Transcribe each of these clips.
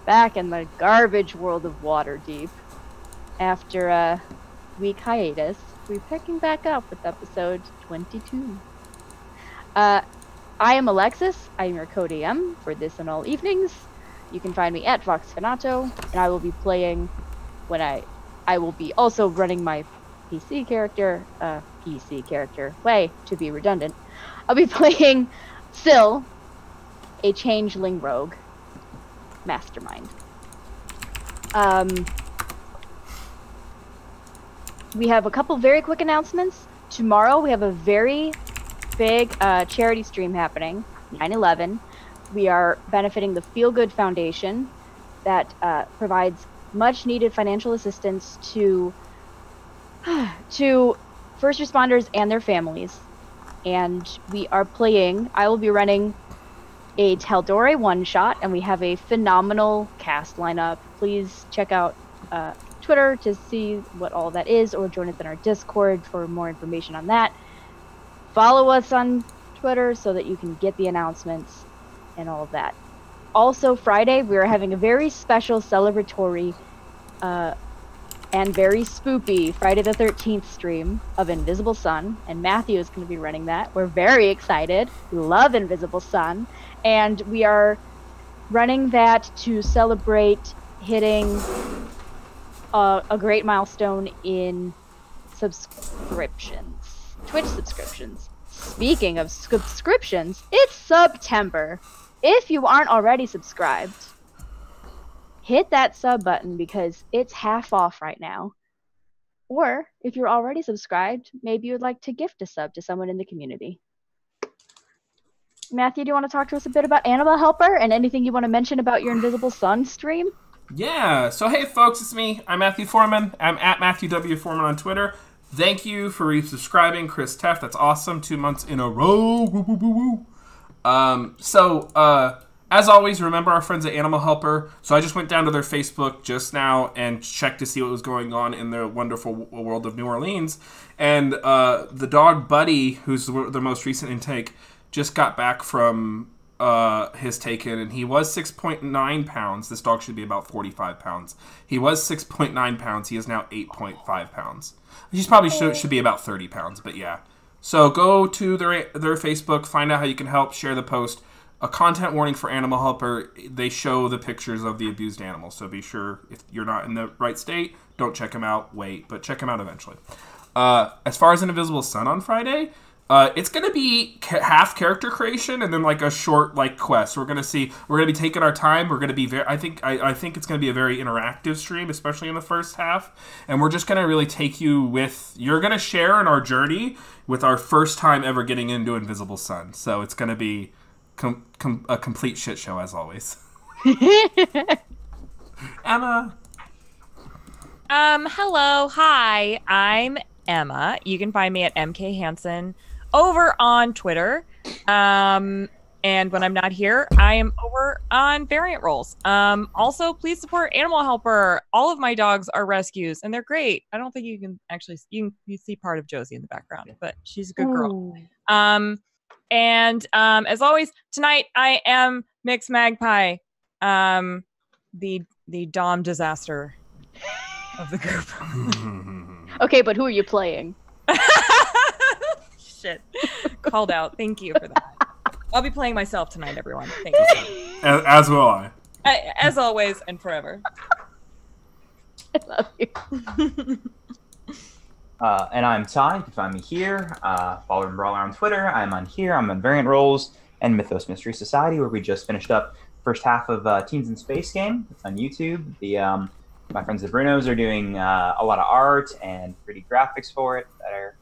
Back in the garbage world of Waterdeep. After a week hiatus, we're picking back up with episode 22. I am Alexis. I am your co-DM for this and all evenings. You can find me at VoxFanato, and I will be playing when I will be also running my PC character, way to be redundant. I'll be playing Syl, a changeling rogue mastermind. We have a couple very quick announcements. Tomorrow we have a very big charity stream happening, 9/11. We are benefiting the Feel Good Foundation that provides much needed financial assistance to first responders and their families. And we are playing, I will be running a Tal'Dorei one-shot, and we have a phenomenal cast lineup. Please check out Twitter to see what all that is, or join us in our Discord for more information on that. Follow us on Twitter so that you can get the announcements and all of that. Also, Friday, we are having a very special celebratory and very spoopy Friday the 13th stream of Invisible Sun, and Matthew is going to be running that. We're very excited. We love Invisible Sun, and we are running that to celebrate hitting a great milestone in subscriptions. Twitch subscriptions. Speaking of subscriptions, it's September. If you aren't already subscribed, hit that sub button because it's half off right now. Or if you're already subscribed, maybe you would like to gift a sub to someone in the community. Matthew, do you want to talk to us a bit about Animal Helper and anything you want to mention about your Invisible Sun stream? Yeah, so hey folks, it's me. I'm Matthew Foreman. I'm at Matthew W. Foreman on Twitter. Thank you for resubscribing, Chris Teff. That's awesome. 2 months in a row. Woo, woo, woo, woo. As always, remember our friends at Animal Helper. So I just went down to their Facebook just now and checked to see what was going on in their wonderful world of New Orleans. And the dog Buddy, who's the most recent intake, just got back from his take-in, and he was 6.9 pounds. This dog should be about 45 pounds. He was 6.9 pounds. He is now 8.5 pounds. He's probably should be about 30 pounds, but yeah. So go to their Facebook, find out how you can help, share the post. A content warning for Animal Helper. They show the pictures of the abused animals, so be sure if you're not in the right state, don't check them out. Wait, but check them out eventually. As far as an Invisible Sun on Friday, it's going to be half character creation and then like a short like quest. We're going to be taking our time. We're going to be very, I think it's going to be a very interactive stream, especially in the first half. And we're just going to really take you with, you're going to share in our journey with our first time ever getting into Invisible Sun. So it's going to be a complete shit show as always. Emma. Hello. Hi. I'm Emma. You can find me at MK Hansen over on Twitter. And when I'm not here, I am over on Variant Roles. Also, please support Animal Helper. All of my dogs are rescues, and they're great. I don't think you can actually you see part of Josie in the background, but she's a good girl. And as always, tonight I am Mix Magpie, the Dom disaster of the group. Okay, but who are you playing? Shit. Called out. Thank you for that. I'll be playing myself tonight, everyone. Thank you. As will I. As always and forever. I love you. And I'm Ty. You can find me here. Follow and Brawler on Twitter. I'm on here. I'm on Variant Roles and Mythos Mystery Society, where we just finished up first half of Teens in Space game. It's on YouTube. My friends the Brunos are doing a lot of art and pretty graphics for it that are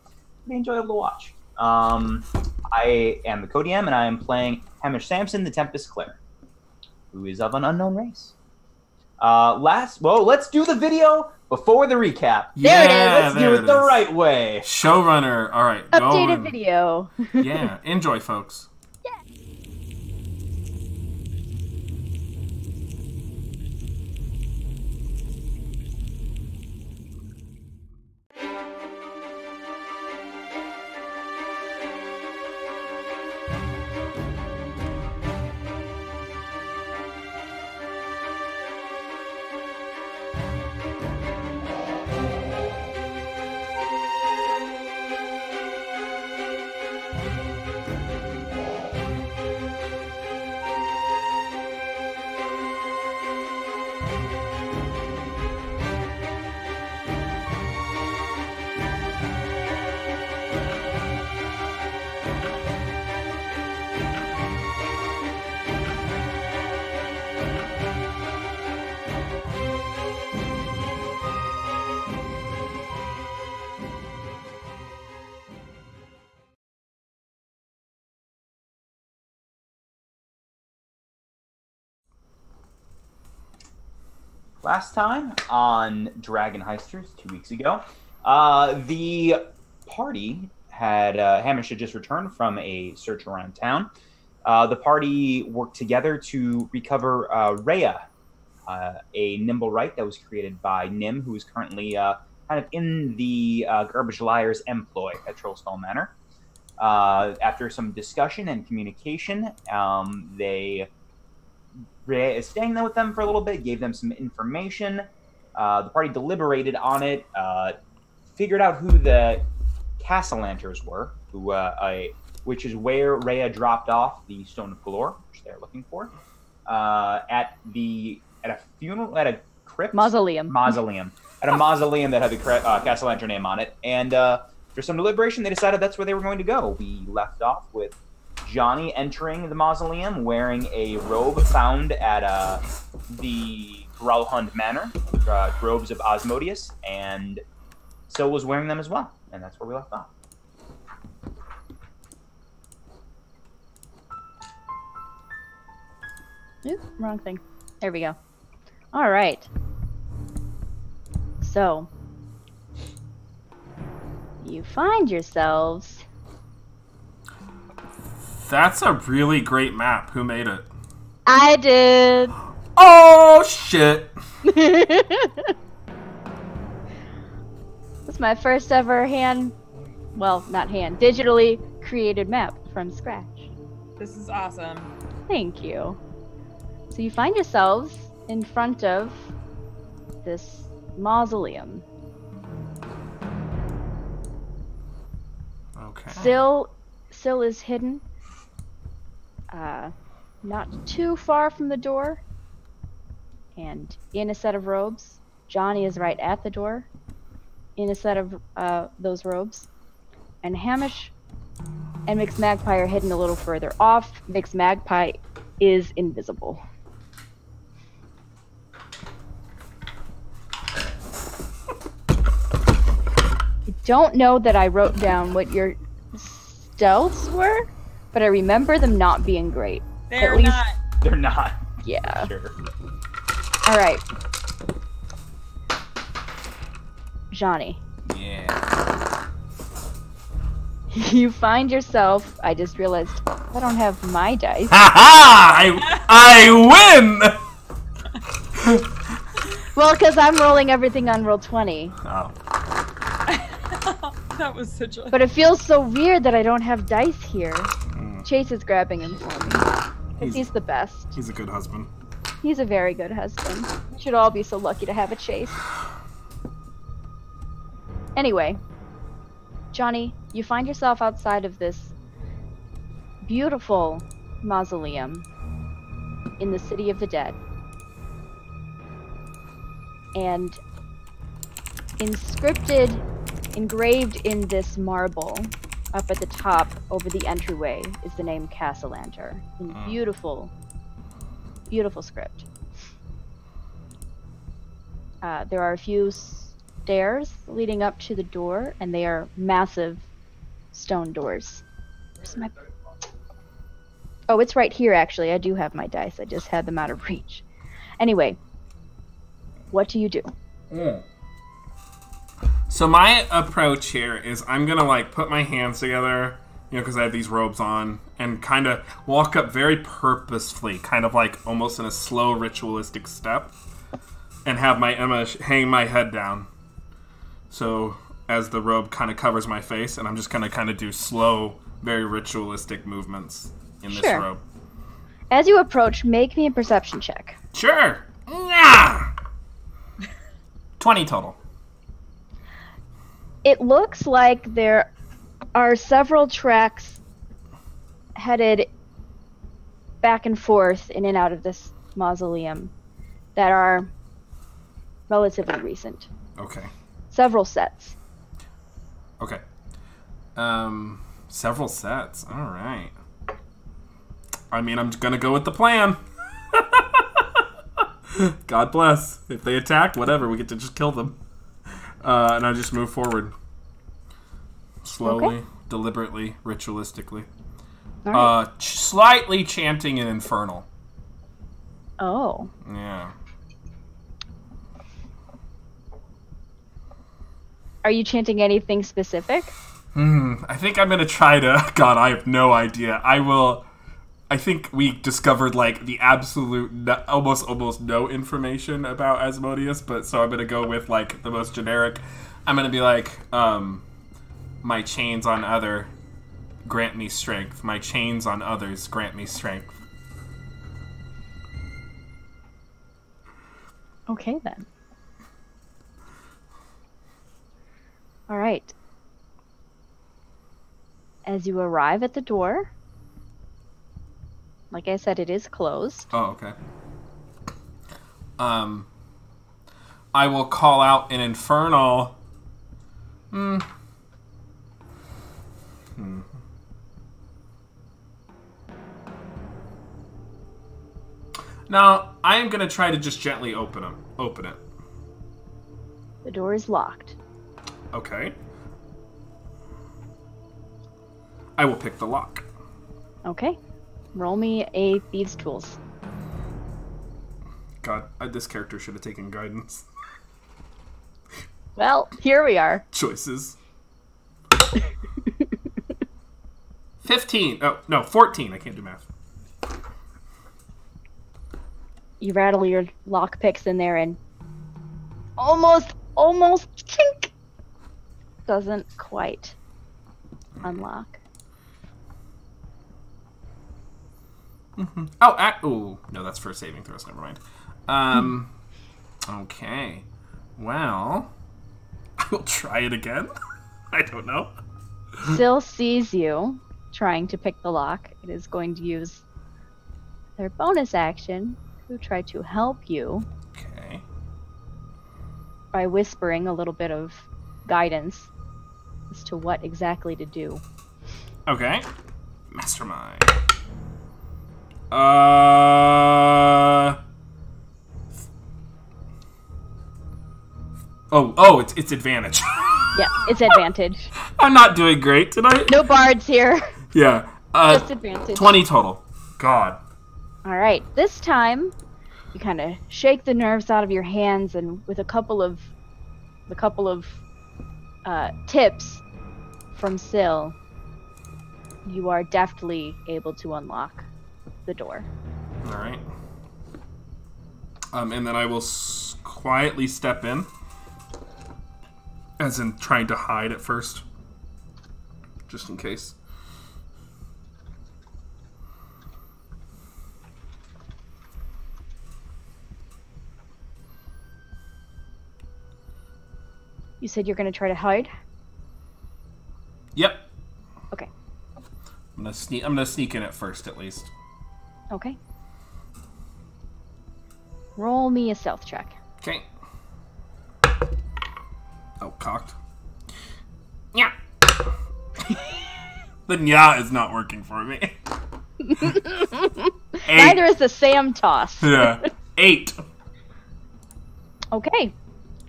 pretty enjoyable to watch. I am the co-DM, and I am playing Hamish Samson, the Tempest Claire, who is of an unknown race. Let's do the video before the recap. There it is. Let's do it the right way. Showrunner. All right. Updated video. Yeah. Enjoy, folks. last time on DragonHeisters 2 weeks ago, the party had Hamish had just returned from a search around town. The party worked together to recover Rhea, a nimble right that was created by Nim, who is currently kind of in the Garbage Liar's employ at Trollstall Manor. After some discussion and communication, Rhea is staying there with them for a little bit, gave them some information. The party deliberated on it, figured out who the Cassalantars were, which is where Rhea dropped off the Stone of Golorr, which they're looking for, at a funeral, at a crypt? Mausoleum. At a mausoleum that had the Cassalantar name on it. And after some deliberation, they decided that's where they were going to go. We left off with Johnny entering the mausoleum wearing a robe found at the Growlhund Manor, robes of Osmodius, and so was wearing them as well. And that's where we left off. Oop, wrong thing. There we go. All right. So, you find yourselves... That's a really great map. Who made it? I did! Oh, shit! It's my first ever digitally created map from scratch. This is awesome. Thank you. So you find yourselves in front of this mausoleum. Okay. Syl is hidden. Not too far from the door. And in a set of robes. Johnny is right at the door. In a set of those robes. And Hamish and Mixed Magpie are hidden a little further off. Mixed Magpie is invisible. I don't know that I wrote down what your stealths were, but I remember them not being great. They're not. They're not. Yeah. Sure. Alright. Johnny. Yeah. You find yourself... I just realized I don't have my dice. Ha-ha! I win! Well, because I'm rolling everything on roll 20. Oh. That was such a... But it feels so weird that I don't have dice here. Chase is grabbing him for me. Because he's the best. He's a good husband. He's a very good husband. We should all be so lucky to have a Chase. Anyway, Johnny, you find yourself outside of this beautiful mausoleum in the City of the Dead. And engraved in this marble up at the top over the entryway is the name Cassalantar in beautiful, beautiful script. There are a few stairs leading up to the door, and they are massive stone doors. Oh, it's right here, actually. I do have my dice. I just had them out of reach. Anyway, what do you do? So my approach here is I'm gonna like put my hands together, you know, because I have these robes on, and kind of walk up very purposefully, kind of like almost in a slow ritualistic step, and have my Emma hang my head down. So as the robe kind of covers my face, and I'm just gonna kind of do slow, very ritualistic movements in this robe. As you approach, make me a perception check. Sure. Yeah. 20 total. It looks like there are several tracks headed back and forth in and out of this mausoleum that are relatively recent. Okay. Several sets. Okay. Several sets. All right. I mean, I'm gonna go with the plan. God bless. If they attack, whatever, we get to just kill them. And I just move forward. Slowly, deliberately, ritualistically. Right. Slightly chanting an infernal. Oh. Yeah. Are you chanting anything specific? I think I'm gonna try to. God, I have no idea. I think we discovered like the absolute, almost no information about Asmodeus, but so I'm gonna go with like the most generic. I'm gonna be like, my chains on other, grant me strength. My chains on others, grant me strength. Okay then. All right. As you arrive at the door, like I said, it is closed. Oh, okay. I will call out an infernal. Now, I am gonna try to just gently open it. The door is locked. Okay. I will pick the lock. Okay. Roll me a thieves' tools. God, this character should have taken guidance. Well, here we are. Choices. 15. Oh, no, 14. I can't do math. You rattle your lock picks in there and almost chink. Doesn't quite unlock. Oh, no, that's for saving throws. Never mind. Okay. Well, I will try it again. I don't know. Still sees you trying to pick the lock. It is going to use their bonus action to try to help you Okay. by whispering a little bit of guidance as to what exactly to do. Okay. Mastermind. It's advantage. Yeah, it's advantage. I'm not doing great tonight. No bards here. Yeah. Just advantage. 20 total. God. All right. This time, you kind of shake the nerves out of your hands, and with a couple of tips from Syl, you are deftly able to unlock the door. All right. And then I will quietly step in, as in trying to hide at first, just in case. You said you're going to try to hide? Yep. Okay. I'm gonna sneak in at first, at least. Okay. Roll me a stealth check. Okay. Oh, cocked. Yeah. The nya is not working for me. Neither is the Sam toss. Yeah. 8. Okay.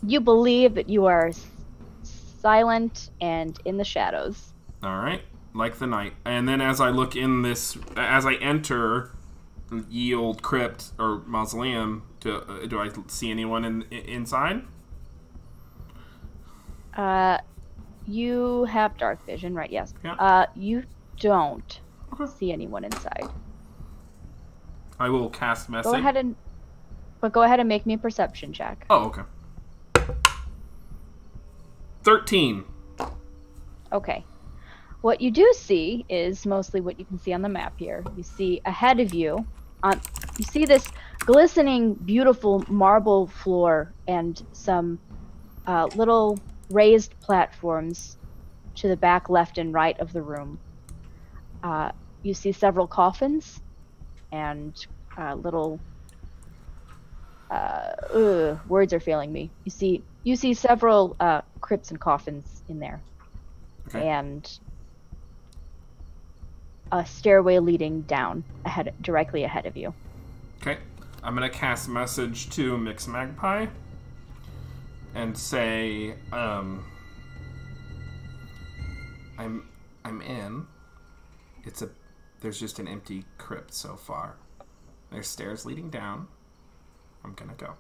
You believe that you are silent and in the shadows. All right. Like the night. And then as I enter ye old crypt or mausoleum, do I see anyone inside? You have dark vision, right? Yes. Yeah. You don't see anyone inside. I will cast message. Go ahead and make me a perception check. Oh, okay. 13. Okay. What you do see is mostly what you can see on the map here. You see ahead of you, you see this glistening, beautiful marble floor and some little raised platforms to the back left and right of the room. You see several coffins and little words are failing me. You see several crypts and coffins in there. Okay. And a stairway leading down directly ahead of you. Okay. I'm gonna cast message to Mix Magpie and say, I'm in. There's just an empty crypt so far. There's stairs leading down. I'm gonna go.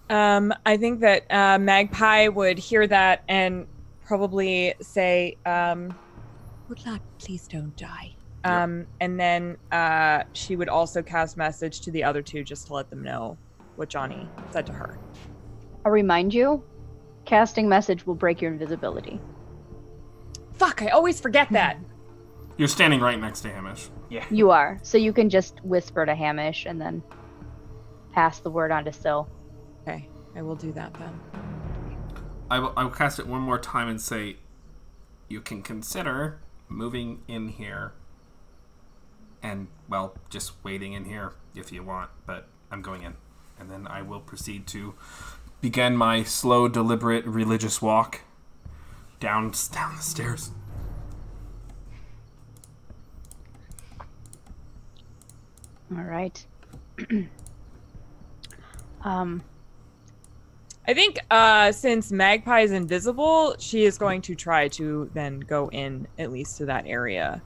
I think that Magpie would hear that and probably say, "Would not please don't die." And then she would also cast message to the other two just to let them know what Johnny said to her. I'll remind you, casting message will break your invisibility. Fuck! I always forget that. You're standing right next to Hamish. Yeah. You are, so you can just whisper to Hamish and then pass the word on to Syl. Okay, I will do that then. I will cast it one more time and say, you can consider moving in here and, well, just waiting in here if you want, but I'm going in. And then I will proceed to begin my slow, deliberate, religious walk down the stairs. All right. I think since Magpie is invisible, she is going to try to then go in at least to that area.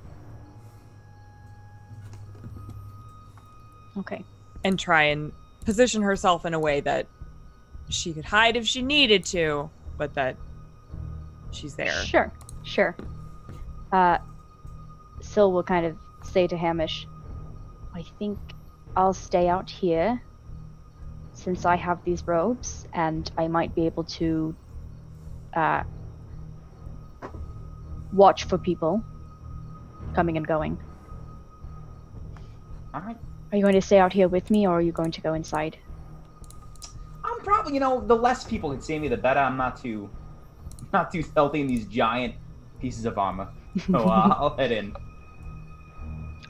Okay. And try and position herself in a way that she could hide if she needed to, but that she's there. Sure. Syl will kind of say to Hamish, I think I'll stay out here since I have these robes, and I might be able to watch for people coming and going. All right. Are you going to stay out here with me, or are you going to go inside? I'm probably, the less people can see me, the better. I'm not too stealthy in these giant pieces of armor. So I'll head in.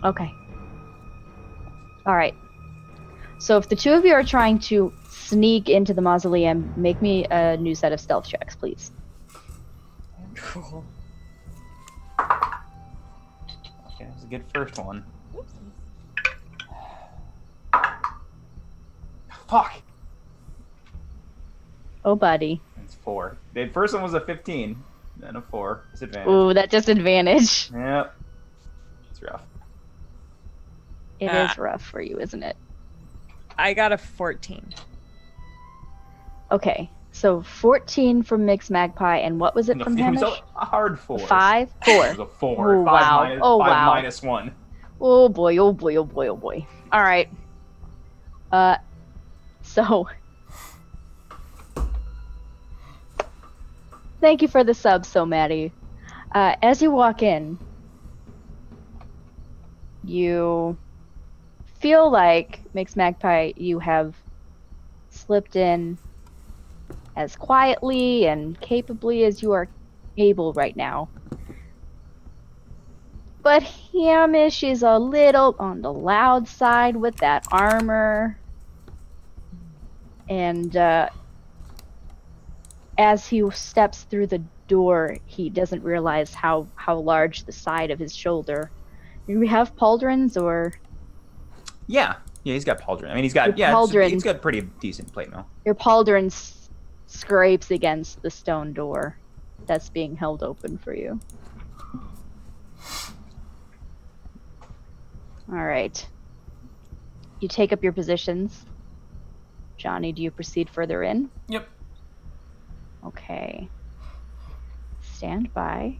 Okay. All right. So if the two of you are trying to sneak into the mausoleum, make me a new set of stealth checks, please. Cool. Okay, that's a good first one. Fuck! Oh, buddy. It's 4. The first one was a 15, then a 4. Disadvantage. Ooh, that disadvantage. Yep. It's rough. It is rough for you, isn't it? I got a 14. Okay, so 14 from Mixed Magpie, and what was it from Hamish? It was a hard 4. 5? 4. It was a 4. Oh, 5 wow. minus, Oh, 5 wow. minus 1. Oh boy, oh boy, oh boy, oh boy. All right. So thank you for the sub, so Maddie. As you walk in, you feel like, Mixed Magpie, you have slipped in as quietly and capably as you are able right now. But Hamish is a little on the loud side with that armor. And as he steps through the door, he doesn't realize how large the side of his shoulder. Do we have pauldrons, or? Yeah, he's got pauldron. I mean, he's got he's got pretty decent plate mail. Your pauldron scrapes against the stone door that's being held open for you. All right. You take up your positions. Johnny, do you proceed further in? Yep. Okay. Stand by.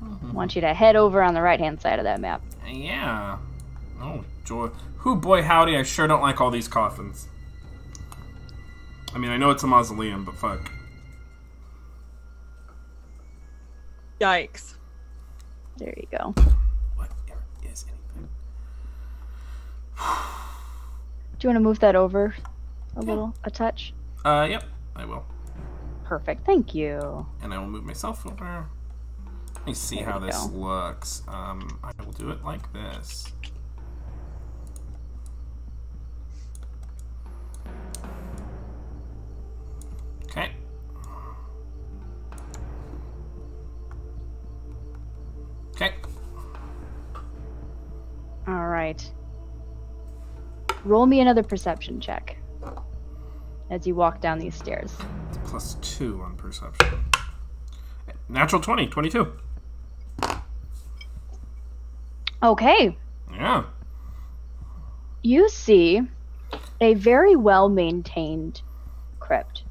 I want you to head over on the right-hand side of that map. Yeah. Oh, joy. Who, boy, howdy, I sure don't like all these coffins. I mean, I know it's a mausoleum, but fuck. Yikes. There you go. What is anything? Do you want to move that over a touch? Yep, I will. Perfect, thank you. And I will move myself over. Let me see how this looks. I will do it like this. Okay. Okay. All right. Roll me another perception check as you walk down these stairs. It's +2 on perception. Natural 20, 22. Okay. Yeah. You see a very well-maintained crypt.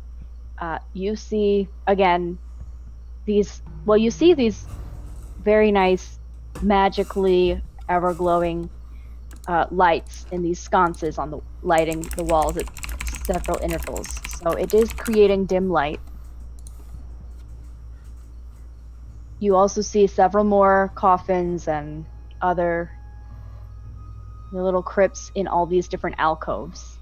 You see, again, you see these very nice, magically ever-glowing lights in these sconces on the lighting the walls at several intervals. So it is creating dim light. You also see several more coffins and other little crypts in all these different alcoves.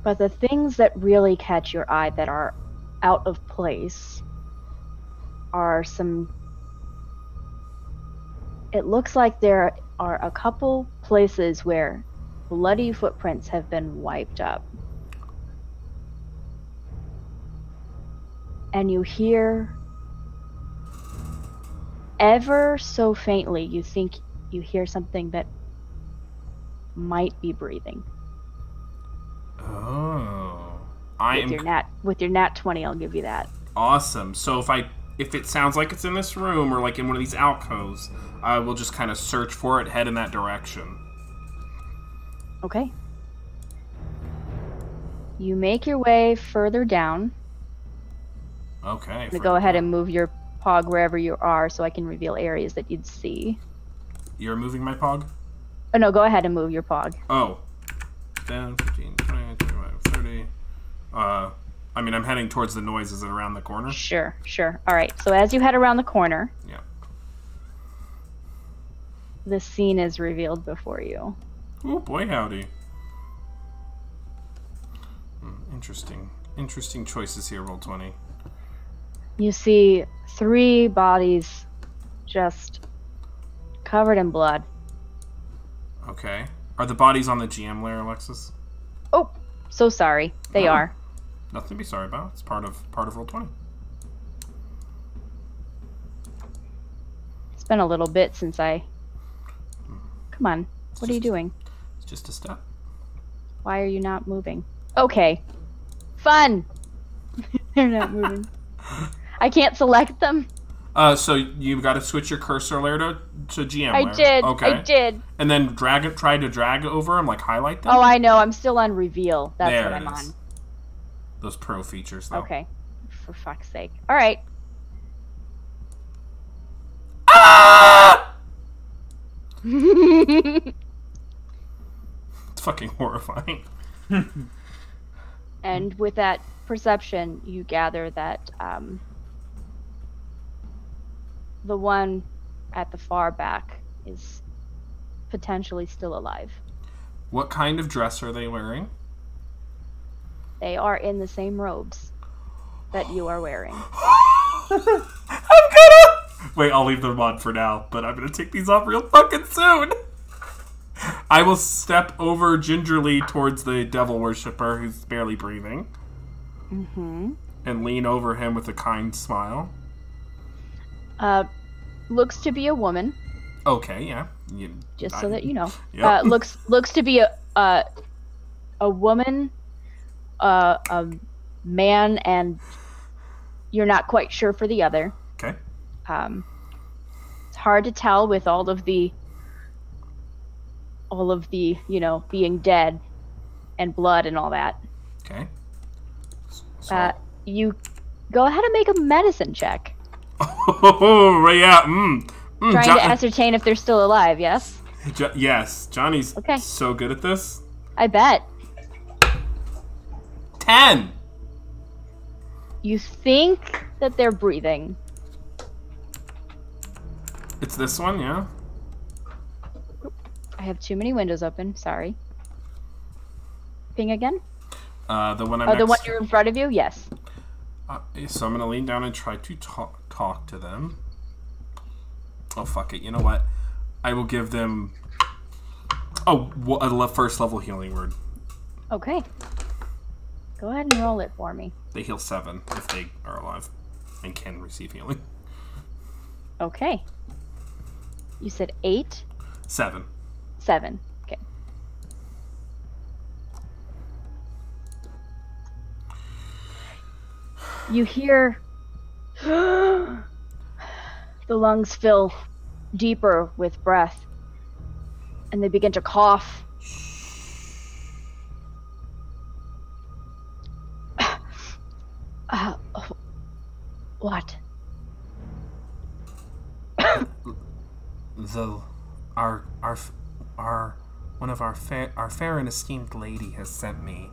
But the things that really catch your eye that are out of place are some... It looks like there are a couple places where bloody footprints have been wiped up. And you hear, ever so faintly, you think you hear something that might be breathing. Oh. With your nat 20, I'll give you that. Awesome. So if it sounds like it's in this room or like in one of these alcoves, I will just kind of search for it, head in that direction. Okay. You make your way further down. Okay. I'm gonna go ahead and move your pog wherever you are so I can reveal areas that you'd see. You're moving my pog? Oh no, go ahead and move your pog. Oh. 10, 15, 20, 25, 30. I mean, I'm heading towards the noise. Is it around the corner? Sure. Alright, so as you head around the corner, yeah, the scene is revealed before you. Oh boy, howdy. Interesting choices here, Roll20. You see 3 bodies just covered in blood. Okay. Are the bodies on the GM layer, Alexis? Oh, so sorry. They are. Nothing to be sorry about. It's part of Roll20. It's been a little bit since I... Come on. What are you doing? It's just a step. Why are you not moving? Okay. Fun! They're not moving. I can't select them. So you've got to switch your cursor layer to GM layer. I did. Okay. I did. And then try to drag over them, like highlight them. Oh, I know. I'm still on reveal. That's there what I'm it is. on. Those pro features, though. Okay. For fuck's sake. All right. Ah! It's fucking horrifying. And with that perception, you gather that the one at the far back is potentially still alive. What kind of dress are they wearing? They are in the same robes that you are wearing. I'm gonna... Wait, I'll leave them on for now, but I'm gonna take these off real fucking soon. I will step over gingerly towards the devil worshipper who's barely breathing. Mm-hmm. And lean over him with a kind smile. Looks to be a woman. Okay, yeah. Just so that you know. Yep. Looks to be a woman, a man, and you're not quite sure for the other. Okay. It's hard to tell with all of the, being dead and blood and all that. Okay. So... you go ahead and make a medicine check. Oh, yeah. Trying to ascertain if they're still alive, yes? Yes. Johnny's okay. So good at this. I bet. 10! You think that they're breathing. It's this one, yeah? I have too many windows open. Sorry. Ping again? The one I'm the one you're in front of you? Yes. So I'm going to lean down and try to talk to them. Oh, fuck it. You know what? I will give them... a first level healing word. Okay. Go ahead and roll it for me. They heal 7 if they are alive and can receive healing. Okay. You said 8? 7. 7. Okay. You hear The lungs fill deeper with breath, and they begin to cough. What? Our fair and esteemed lady has sent me.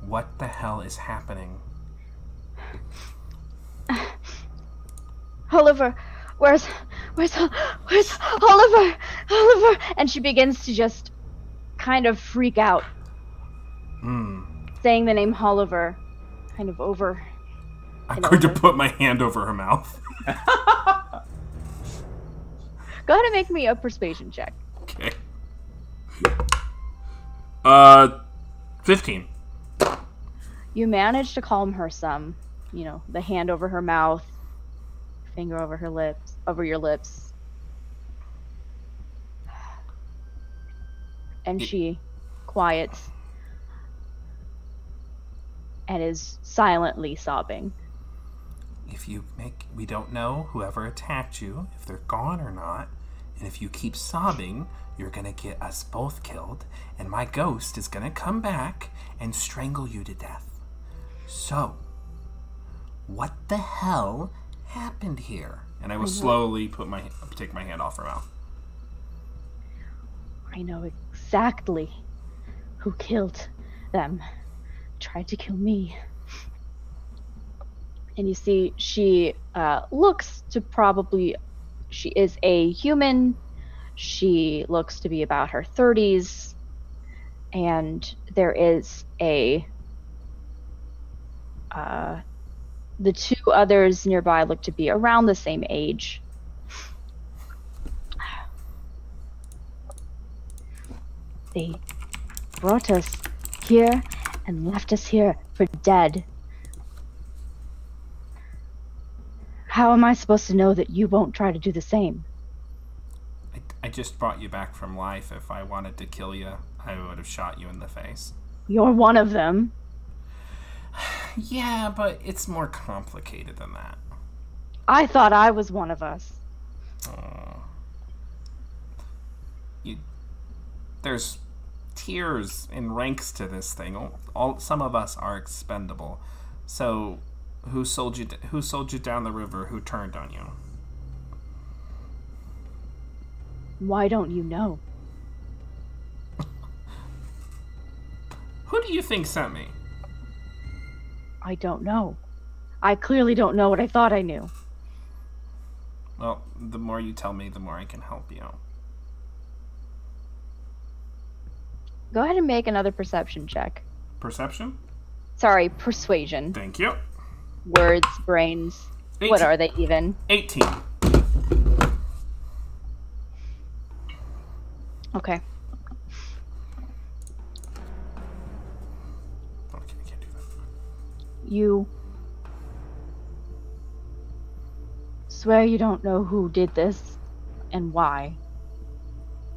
What the hell is happening? Oliver, where's Oliver? Oliver! And she begins to just kind of freak out. Saying the name Oliver kind of over. I'm going to put my hand over her mouth. Go ahead and make me a persuasion check. Okay. 15. You manage to calm her some. You know, the hand over her mouth, finger over her lips, over your lips. And she quiets and is silently sobbing. We don't know whoever attacked you, if they're gone or not, and if you keep sobbing, you're gonna get us both killed, and my ghost is gonna come back and strangle you to death. So, what the hell happened here? And I will slowly take my hand off her mouth. I know exactly who killed them. Tried to kill me. And you see, she looks to she is a human. She looks to be about her 30s. And there is the two others nearby look to be around the same age. They brought us here and left us here for dead. How am I supposed to know that you won't try to do the same? I just brought you back from life. If I wanted to kill you, I would have shot you in the face. You're one of them. Yeah, but it's more complicated than that. I thought I was one of us. There's tiers and ranks to this thing. Some of us are expendable. So, who sold you down the river? Who turned on you? Why don't you know? Who do you think sent me? I don't know. I clearly don't know what I thought I knew. Well, the more you tell me, the more I can help you. Go ahead and make another perception check. Perception? Sorry, persuasion. Thank you. Words, brains. 18. What are they even? 18. Okay. Okay, I can't do that. You swear you don't know who did this and why.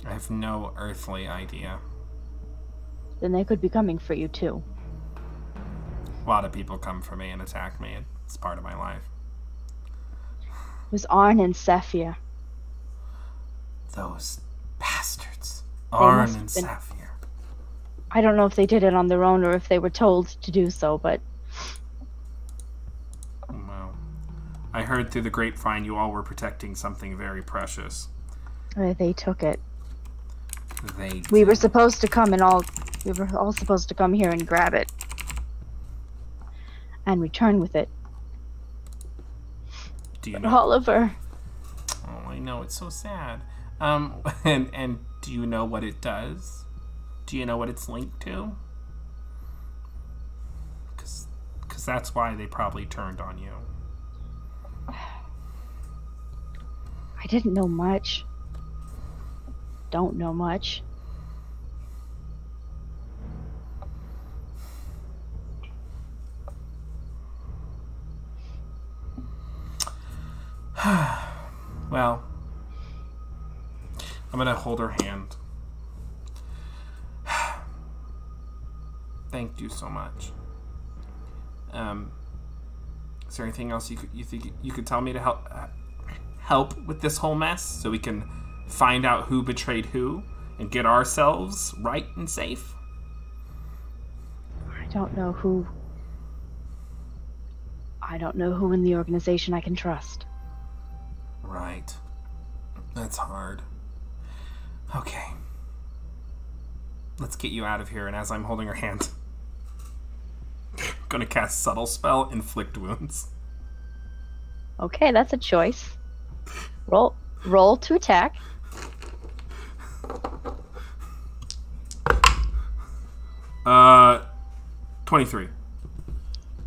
I have no earthly idea. Then they could be coming for you too. A lot of people come for me and attack me. It's part of my life. It was Arn and Saphir. Those bastards. Arn and Saphir. I don't know if they did it on their own or if they were told to do so, but... Well, I heard through the grapevine you all were protecting something very precious. They took it. We were supposed to come we were all supposed to come here and grab it. And return with it. Do you know? Oliver. Oh, I know, it's so sad. And do you know what it does? Do you know what it's linked to? Because that's why they probably turned on you. I didn't know much. Don't know much. Well, I'm gonna hold her hand. Thank you so much. Is there anything else you think you could tell me to help with this whole mess so we can find out who betrayed who and get ourselves right and safe? I don't know who in the organization I can trust. Right. That's hard. Okay. Let's get you out of here, and as I'm holding her hand, I'm gonna cast Subtle Spell, Inflict Wounds. Okay, that's a choice. Roll to attack. Uh, 23.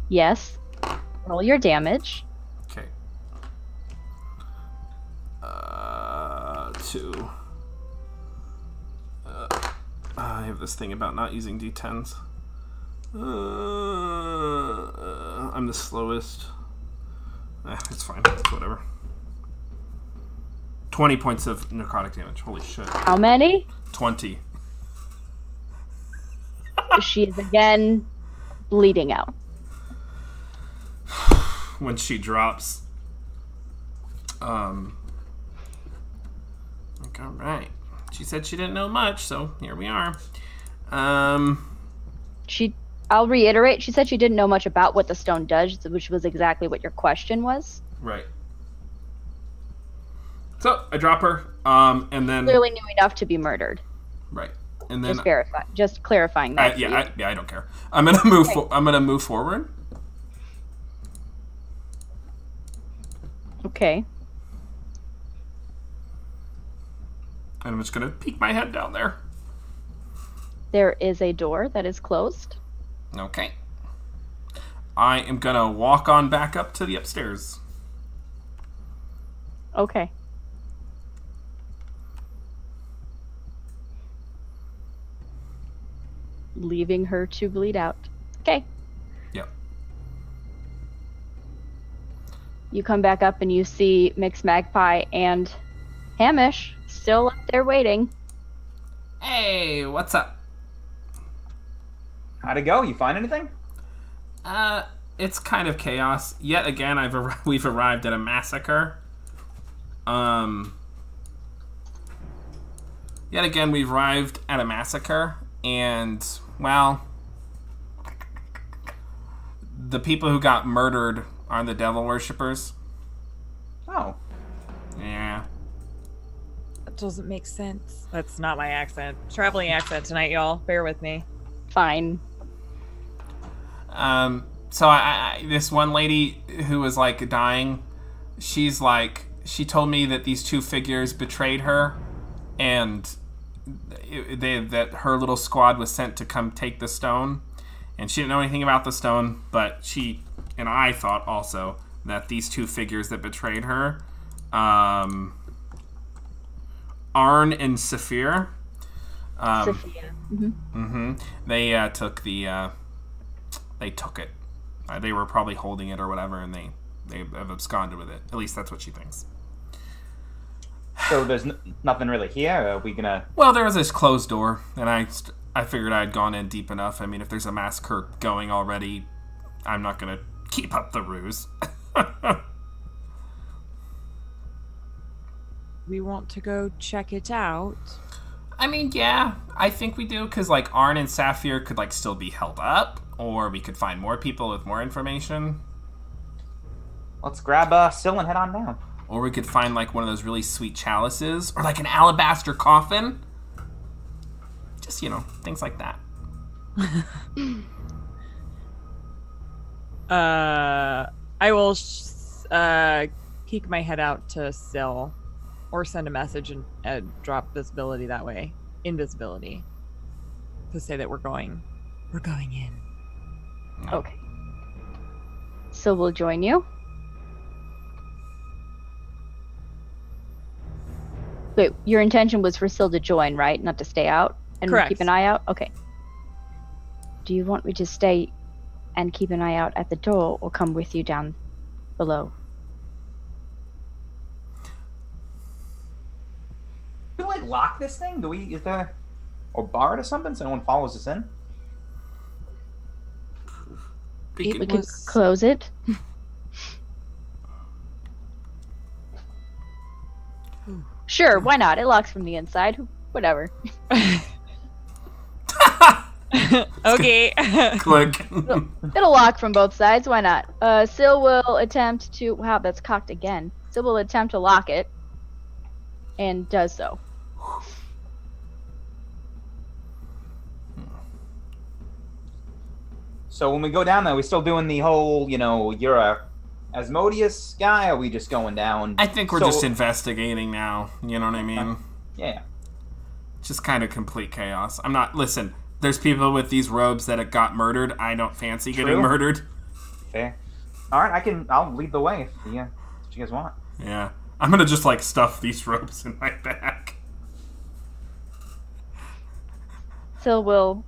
Yes. Roll your damage. Okay. 2. I have this thing about not using d10s. I'm the slowest. It's fine. It's whatever. 20 points of necrotic damage. Holy shit. How many? 20. She is again bleeding out. When she drops. Like, alright. She said she didn't know much, so here we are. I'll reiterate, she said she didn't know much about what the stone does, which was exactly what your question was. Right. So, I drop her, and then... Clearly knew enough to be murdered. Right. And then... Just clarifying that. I don't care. I'm gonna move I'm gonna move forward. Okay. And I'm just gonna peek my head down there. There is a door that is closed. Okay. I am gonna walk on back up to the upstairs. Okay. Leaving her to bleed out. Okay. Yep. You come back up and you see Mixed Magpie and Hamish still up there waiting. Hey, what's up? How'd it go? You find anything? It's kind of chaos. Yet again, we've arrived at a massacre. Yet again, we've arrived at a massacre, and, well, the people who got murdered are the devil worshippers. Oh. Yeah. That doesn't make sense. That's not my accent. Traveling accent tonight, y'all. Bear with me. Fine. So this one lady who was like dying, she told me that these two figures betrayed her, and that her little squad was sent to come take the stone, and she didn't know anything about the stone, but she and I thought also that these two figures that betrayed her, Arn and Saphir, Sophia. they took it. They were probably holding it or whatever, and they have absconded with it. At least that's what she thinks. So there's nothing really here? Are we gonna... Well, there was this closed door, and I figured I'd gone in deep enough. I mean, if there's a massacre going already, I'm not gonna keep up the ruse. We want to go check it out. I mean, yeah, I think we do, because, like, Arn and Saphir could, like, still be held up, or we could find more people with more information. Let's grab Syl and head on down. Or we could find, like, one of those really sweet chalices, or, like, an alabaster coffin. Just, things like that. I will peek my head out to Syl, or send a message and drop visibility that way. Invisibility. To say that we're going in. Okay. So we'll join you. Wait, your intention was for Syl to join, right? Not to stay out and Correct. Keep an eye out? Okay. Do you want me to stay and keep an eye out at the door or come with you down below? Do we, like, lock this thing? Is there... Or bar it or something so no one follows us in? We could close it. Sure, why not? It locks from the inside. Whatever. Okay. Click. It'll lock from both sides. Why not? Syl will attempt to. Wow, that's cocked again. Syl will attempt to lock it, and does so. So when we go down there, we still doing the whole, you're a Asmodeus guy, or are we just going down? I think we're just investigating now. You know what I mean? Yeah. Just kind of complete chaos. I'm not. Listen, there's people with these robes that have got murdered. I don't fancy getting murdered. Fair. All right, I'll lead the way if what you guys want. Yeah. I'm gonna just like stuff these robes in my bag. Syl will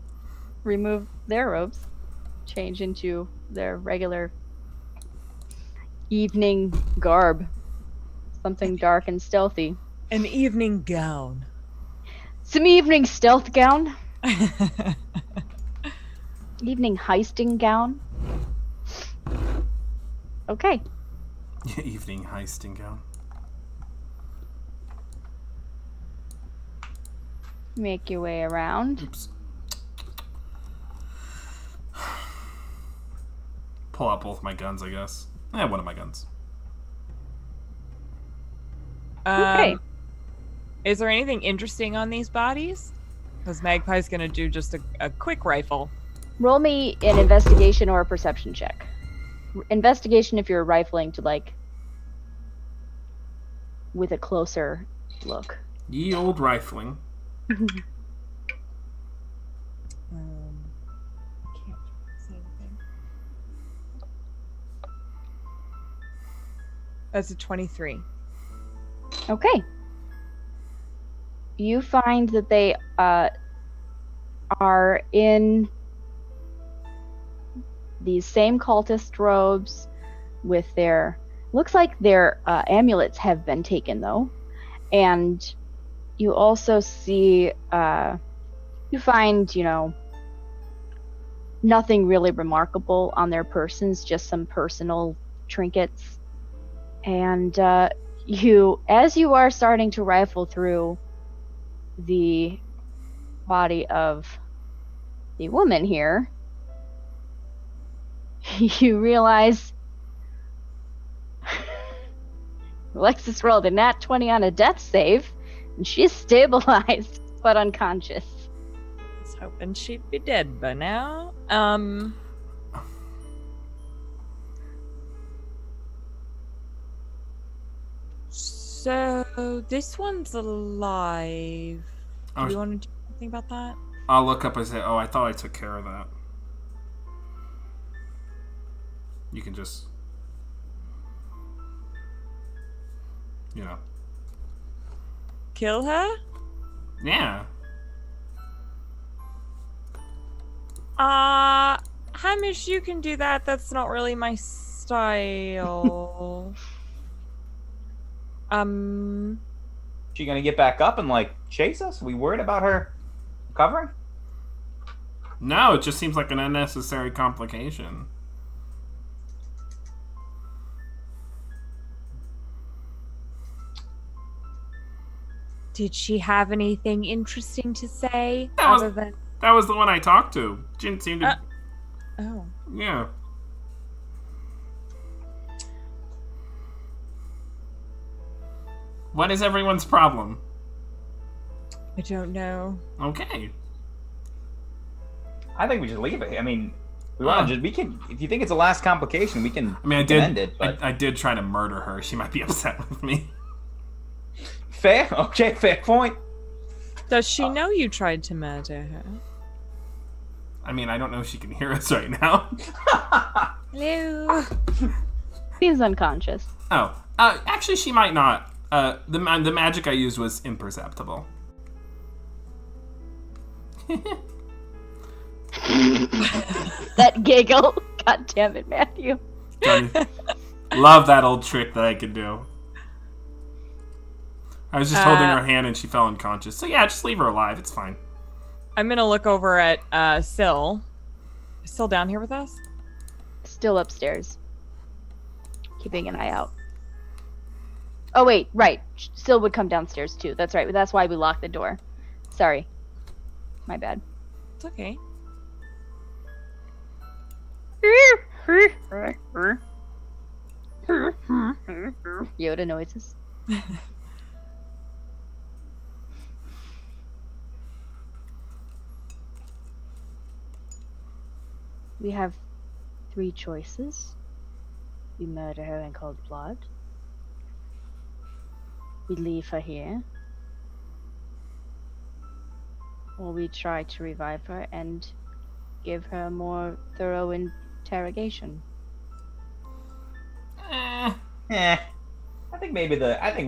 remove their robes, change into their regular evening garb. Something dark and stealthy. An evening gown. Some evening stealth gown. Evening heisting gown. Okay. Evening heisting gown. Make your way around. Oops. Pull out both my guns, I guess. One of my guns. Okay. Is there anything interesting on these bodies? Because Magpie's gonna do just a quick rifle. Roll me an investigation or a perception check. Investigation if you're rifling to with a closer look. Ye old rifling. Can't say anything. That's a 23. Okay. You find that they are in these same cultist robes with their... Looks like their amulets have been taken, though. And you also see... you find, nothing really remarkable on their persons, just some personal trinkets. And as you are starting to rifle through the body of the woman here, you realize Alexis rolled a nat 20 on a death save, and she's stabilized but unconscious. I was hoping she'd be dead by now. So this one's alive. Do you want to do something about that? I'll look up and say, I thought I took care of that. You can just, Kill her? Yeah. Hamish, you can do that. That's not really my style. She gonna get back up and chase us? Are we worried about her recovering? No, it just seems like an unnecessary complication. Did she have anything interesting to say? That was the one I talked to. Didn't seem to. Oh. Yeah. What is everyone's problem? I don't know. Okay. I think we just leave it. I mean, we want to we can. If you think it's the last complication, we can. I did. End it, but... I did try to murder her. She might be upset with me. Fair. Okay. Fair point. Does she know you tried to murder her? I don't know if she can hear us right now. Hello. Seems unconscious. Actually, she might not. The magic I used was imperceptible. That giggle. God damn it, Matthew. Love that old trick that I could do. I was just holding her hand and she fell unconscious. So yeah, just leave her alive. It's fine. I'm gonna look over at Syl. Is Syl down here with us? Still upstairs. Keeping an eye out. Oh, wait, right. Syl would come downstairs, too. That's right. That's why we locked the door. Sorry. My bad. It's okay. Yoda noises. We have 3 choices. We murder her in cold blood. We leave her here. Or we try to revive her and give her a more thorough interrogation. I think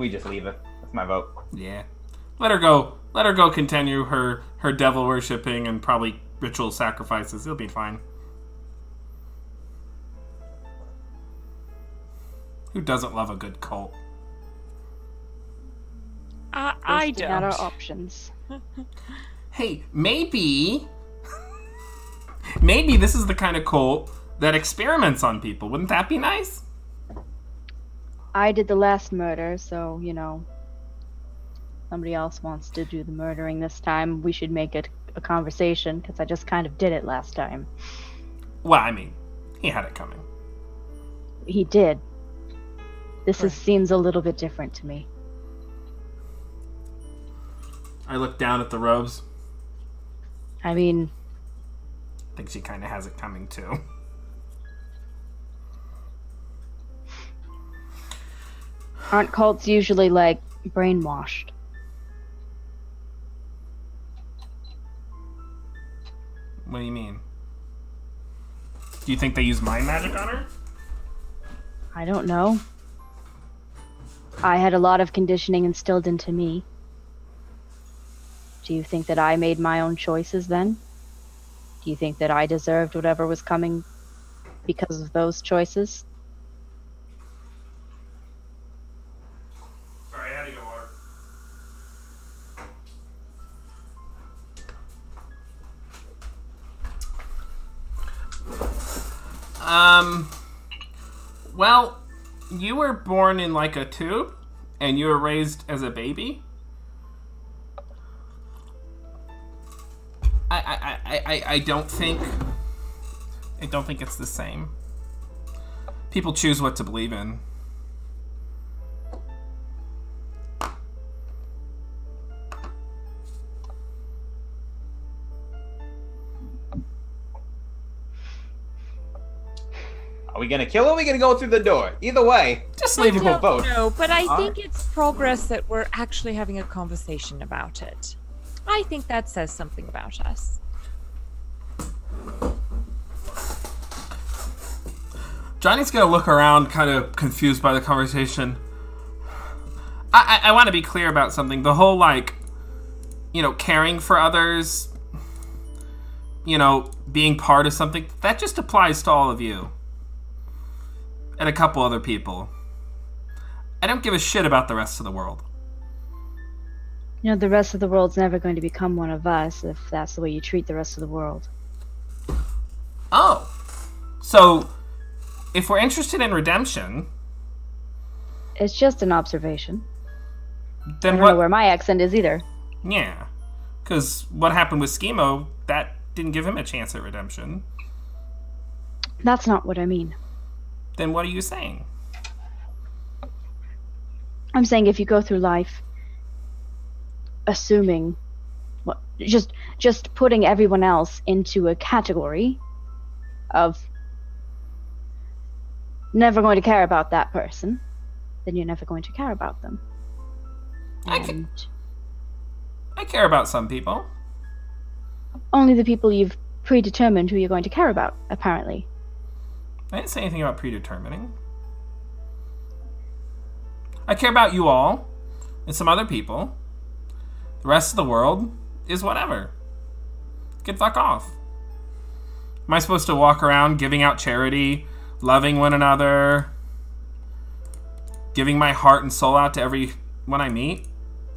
we just leave it. That's my vote. Yeah. Let her go. Let her go continue her devil worshipping and probably ritual sacrifices. It'll be fine. Who doesn't love a good cult? I don't. Out our options. Hey, maybe this is the kind of cult that experiments on people. Wouldn't that be nice? I did the last murder, so, you know, somebody else wants to do the murdering this time. We should make it a conversation, because I just kind of did it last time. Well, I mean, he had it coming. He did. This seems a little bit different to me. I look down at the robes. I mean... I think she kind of has it coming, too. Aren't cults usually, like, brainwashed? What do you mean? Do you think they use mind magic on her? I don't know. I had a lot of conditioning instilled into me. Do you think that I made my own choices then? Do you think that I deserved whatever was coming because of those choices? Alright, I had to go water. Well, you were born in like a tube, and you were raised as a baby. I don't think it's the same. People choose what to believe in. Are we gonna kill her or are we gonna go through the door? Either way. Just leave it. Vote. No, but I think it's progress that we're actually having a conversation about it. I think that says something about us. Johnny's gonna look around, kind of confused by the conversation. I want to be clear about something. The whole, like, you know, caring for others, you know, being part of something, that just applies to all of you. And a couple other people. I don't give a shit about the rest of the world. You know, the rest of the world's never going to become one of us if that's the way you treat the rest of the world. Oh. So, if we're interested in redemption... It's just an observation. Then I don't know where my accent is either. Yeah. Because what happened with Schemo, that didn't give him a chance at redemption. That's not what I mean. Then what are you saying? I'm saying if you go through life assuming, well, just putting everyone else into a category of never going to care about that person, then you're never going to care about them. I care about some people. Only the people you've predetermined who you're going to care about, apparently. I didn't say anything about predetermining. I care about you all and some other people. The rest of the world is whatever. Get fuck off. Am I supposed to walk around giving out charity, loving one another, giving my heart and soul out to everyone I meet,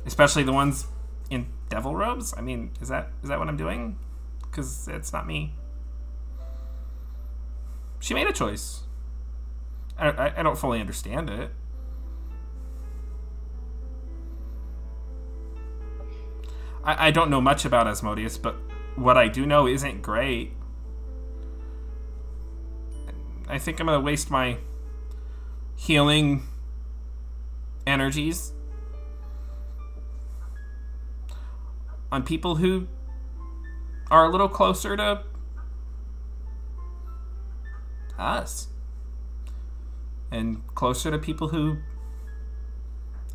especially the ones in devil robes? I mean, is that what I'm doing? Because it's not me. She made a choice. I don't fully understand it. I don't know much about Asmodeus, but what I do know isn't great. I think I'm going to waste my healing energies on people who are a little closer to us. And closer to people who,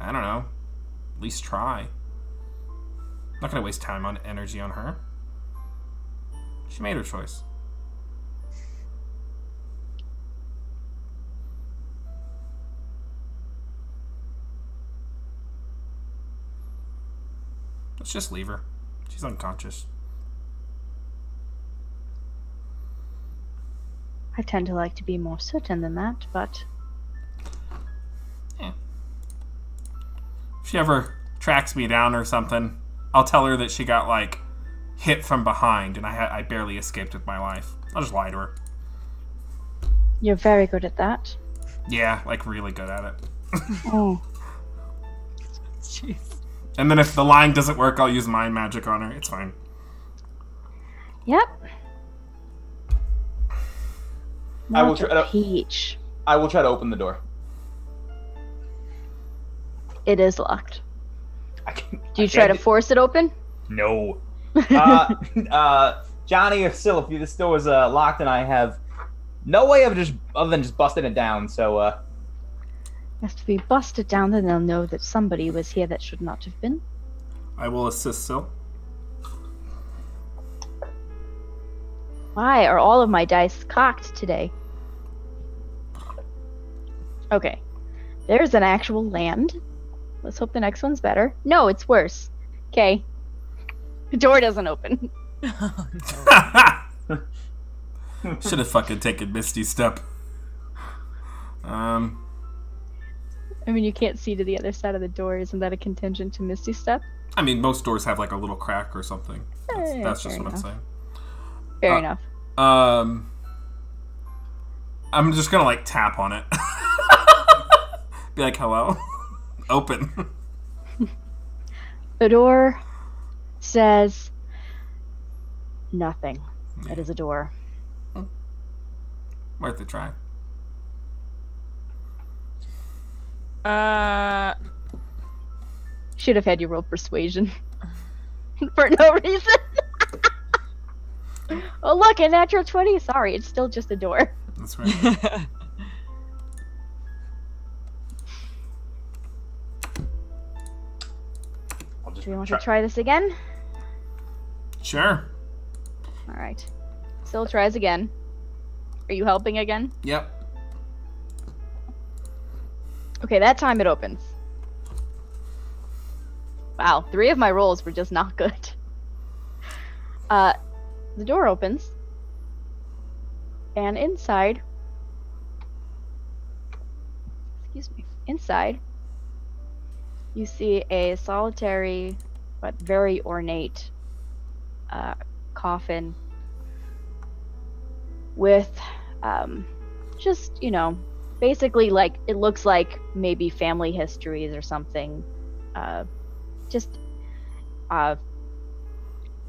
I don't know, at least try. I'm not going to waste time on energy on her. She made her choice. Let's just leave her. She's unconscious. I tend to like to be more certain than that, but... Yeah. If she ever tracks me down or something, I'll tell her that she got, like, hit from behind and I barely escaped with my life. I'll just lie to her. You're very good at that. Yeah, like, really good at it. Oh. Jeez. And then if the line doesn't work, I'll use mind magic on her. It's fine. Yep. I will Not try a to- peach. I will try to open the door. It is locked. I can, Do you try to force it open? No. Johnny, if this door is locked and I have no way of other than just busting it down, so If we bust it down, then they'll know that somebody was here that should not have been. I will assist Syl. Why are all of my dice cocked today? Okay. There's an actual land. Let's hope the next one's better. No, it's worse. Okay. The door doesn't open. Should have fucking taken Misty Step. I mean, you can't see to the other side of the door. Isn't that a contingent to Misty Step? I mean, most doors have like a little crack or something. That's just fair what I'm enough. saying. Fair enough. I'm just gonna like tap on it. Be like, hello? Open. The door says nothing. It is a door. Worth a try. Should have had you roll persuasion. For no reason. Oh, look, a natural 20. Sorry, it's still just a door. That's right. I'll just Do you want to try this again? Sure. Alright. Still tries again. Are you helping again? Yep. Okay, that time it opens. Wow, 3 of my rolls were just not good. The door opens. And inside... Excuse me. Inside, you see a solitary but very ornate coffin with just, you know, basically like it looks like maybe family histories or something. Just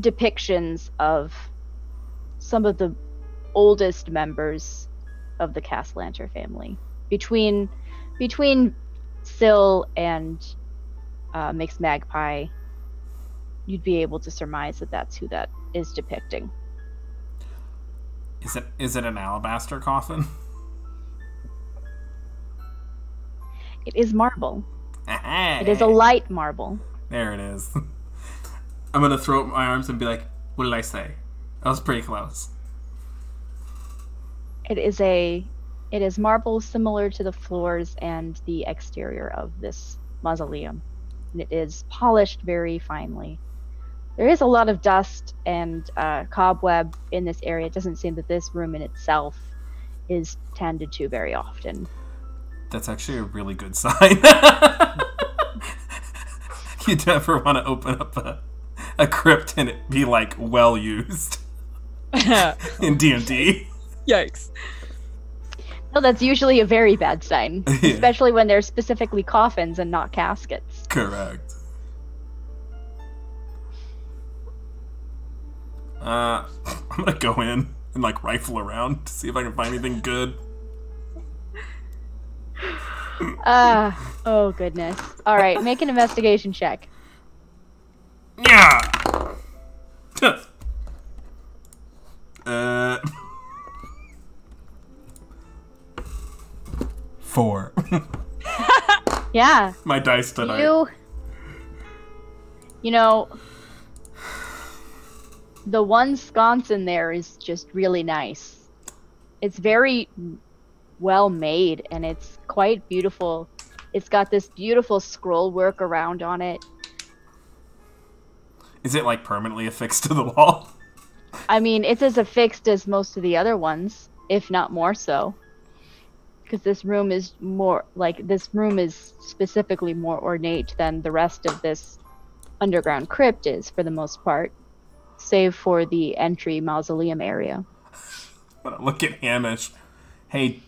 depictions of some of the oldest members of the Cassalantar family. Between Syl and Mixed Magpie, you'd be able to surmise that that's who that is depicting. Is it an alabaster coffin? It is marble. It is a light marble. There it is. I'm gonna throw up my arms and be like, what did I say? That was pretty close. It is marble similar to the floors and the exterior of this mausoleum. And it is polished very finely. There is a lot of dust and cobweb in this area. It doesn't seem that this room in itself is tended to very often. That's actually a really good sign. You never want to open up a crypt and it be like well used in D&D. Yikes. No, that's usually a very bad sign, Yeah. especially when they're specifically coffins and not caskets. Correct. I'm gonna go in and like rifle around to see if I can find anything good. Oh goodness. All right, make an investigation check. Yeah. 4. Yeah. My dice tonight. You know, the one sconce in there is just really nice. It's very well made and it's quite beautiful. It's got this beautiful scroll work around on it. Is it like permanently affixed to the wall? I mean, it's as affixed as most of the other ones, if not more so. Because this room is specifically more ornate than the rest of this underground crypt is, for the most part, save for the entry mausoleum area. Look at Hamish. Hey,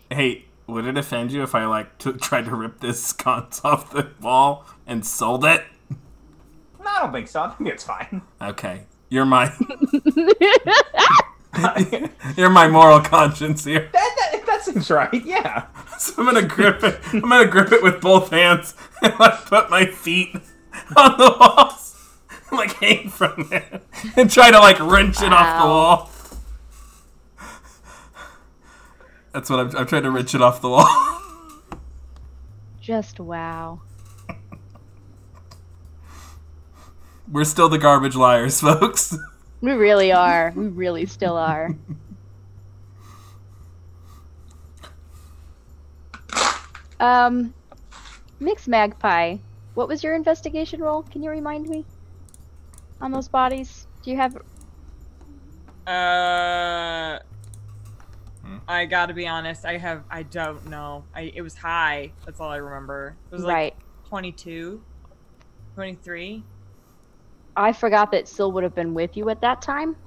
would it offend you if I like tried to rip this sconce off the wall and sold it? No, I don't think so. I think it's fine. Okay, you're my you're my moral conscience here. That seems right. Yeah. So I'm gonna grip it. I'm gonna grip it with both hands and like put my feet on the walls, and, like hang from there, and try to like wrench it off the wall. That's what I'm trying to wrench it off the wall. Just wow. We're still the garbage liars, folks. We really are. We really still are. Mixed Magpie, what was your investigation roll? Can you remind me? On those bodies? Do you have... I gotta be honest, I don't know. It was high, that's all I remember. It was like 22, 23. I forgot that Syl would have been with you at that time,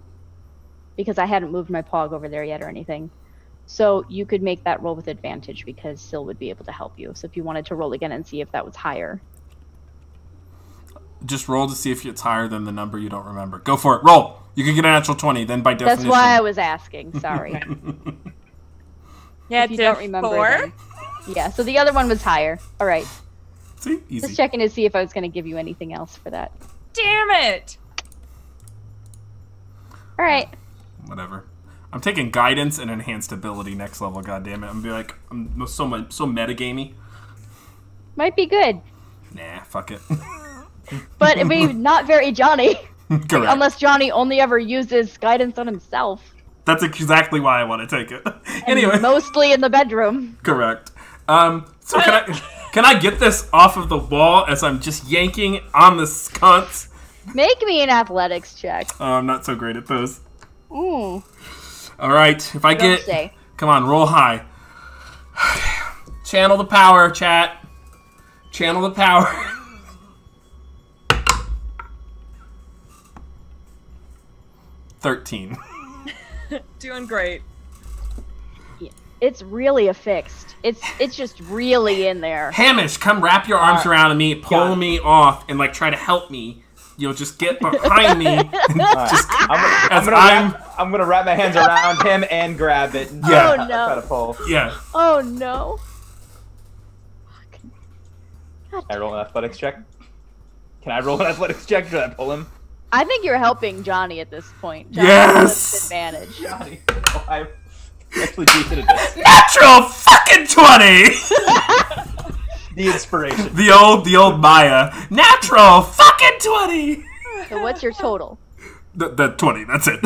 because I hadn't moved my pog over there yet or anything. So you could make that roll with advantage because Syl would be able to help you. So if you wanted to roll again and see if that was higher. Just roll to see if it's higher than the number you don't remember. Go for it. Roll. You can get a natural 20, then by definition. That's why I was asking. Sorry. Yeah, if you don't remember. 4. Then... Yeah, so the other one was higher. All right. See? Easy. Just checking to see if I was going to give you anything else for that. Damn it! All right. Whatever. I'm taking guidance and enhanced ability next level. God damn it! I'm gonna be like, I'm so metagamey. Might be good. Nah, fuck it. But I mean, not very Johnny. Correct. Unless Johnny only ever uses guidance on himself. That's exactly why I want to take it. Anyway. Mostly in the bedroom. Correct. So can I get this off of the wall as I'm just yanking on the sconce? Make me an athletics check. Oh, I'm not so great at those. Ooh. All right, if I Don't get... say. Come on, roll high. Channel the power, chat. Channel the power. $13. Doing great. It's really affixed. It's just really in there. Hamish, come wrap your arms around me, pull me off, and like try to help me. You'll just get behind me. And just, I'm gonna wrap my hands around him and grab it. Yeah. Oh no. Try to pull. Yeah. Oh no. Can I roll an athletics check? Can I roll an athletics check? Should I pull him? I think you're helping Johnny at this point. Johnny Yes! has advantage. Johnny, no, I'm actually decent at this. Natural fucking 20! The inspiration. The old Maya. Natural fucking 20! So what's your total? The 20, that's it.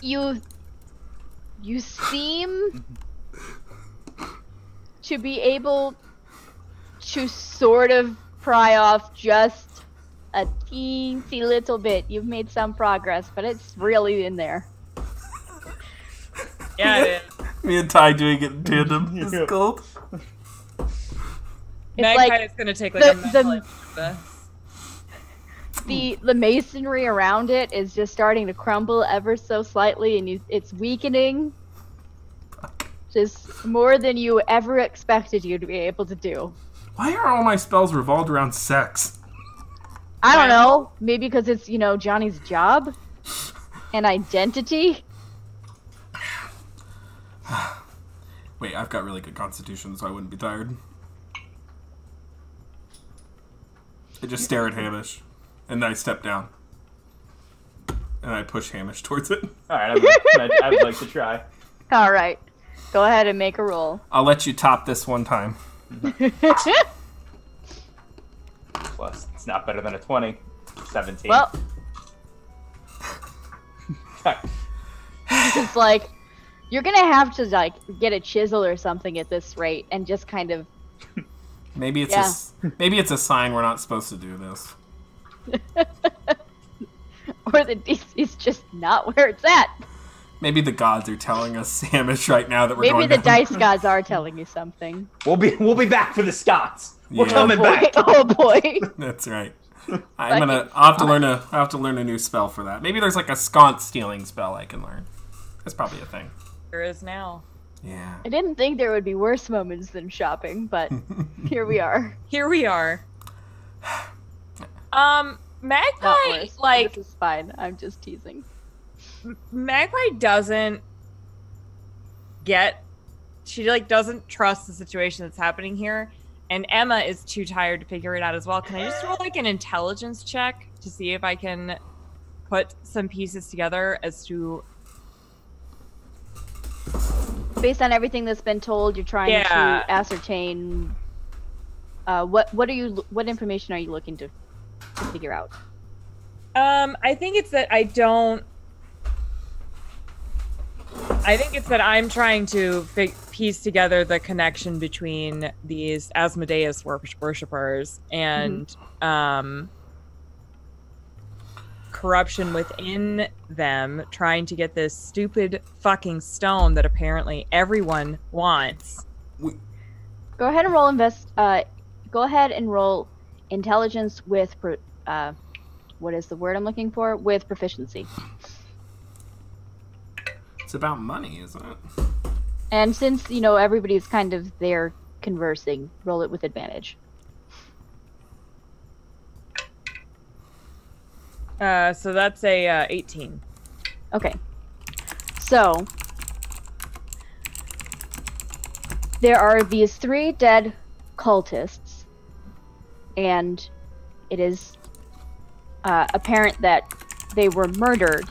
You seem to be able to sort of pry off just a teensy little bit. You've made some progress, but it's really in there. Yeah, it is. Me and Ty doing it in tandem. This is cool. It's Magpie like is gonna take like a mental image of this. the masonry around it is just starting to crumble ever so slightly, and it's weakening. Just more than you ever expected you to be able to do. Why are all my spells revolved around sex? I don't know. Maybe because it's, Johnny's job and identity. Wait, I've got really good constitution, so I wouldn't be tired. I just stare at Hamish, and then I step down. And I push Hamish towards it. Alright, I would like to try. All right. Go ahead and make a roll. I'll let you top this one time. Plus, it's not better than a 20. 17. Well, it's like, you're going to have to, get a chisel or something at this rate and just kind of... Maybe it's a sign we're not supposed to do this. Or the DC's just not where it's at. Maybe the gods are telling us, Hamish, right now that we're Maybe going the down. dice gods are telling you something. We'll be back for the Scots. We're Yeah. coming back. Oh boy. That's right. I'll have to learn a new spell for that. Maybe there's like a sconce stealing spell I can learn. That's probably a thing. There is now. Yeah. I didn't think there would be worse moments than shopping, but here we are. Here we are. Not Magpie, worse. like, This is fine. I'm just teasing. Magpie doesn't get, she doesn't trust the situation that's happening here, and Emma is too tired to figure it out as well. Can I just roll an intelligence check to see if I can put some pieces together as to... Based on everything that's been told, you're trying to ascertain what information are you looking to figure out? I think it's that I'm trying to piece together the connection between these Asmodeus worshippers and corruption within them, trying to get this stupid fucking stone that apparently everyone wants. Go ahead and roll Go ahead and roll intelligence with what is the word I'm looking for? With proficiency. It's about money, isn't it? And since, everybody's kind of there conversing, roll it with advantage. So that's a 18. Okay. So, there are these 3 dead cultists, and it is apparent that they were murdered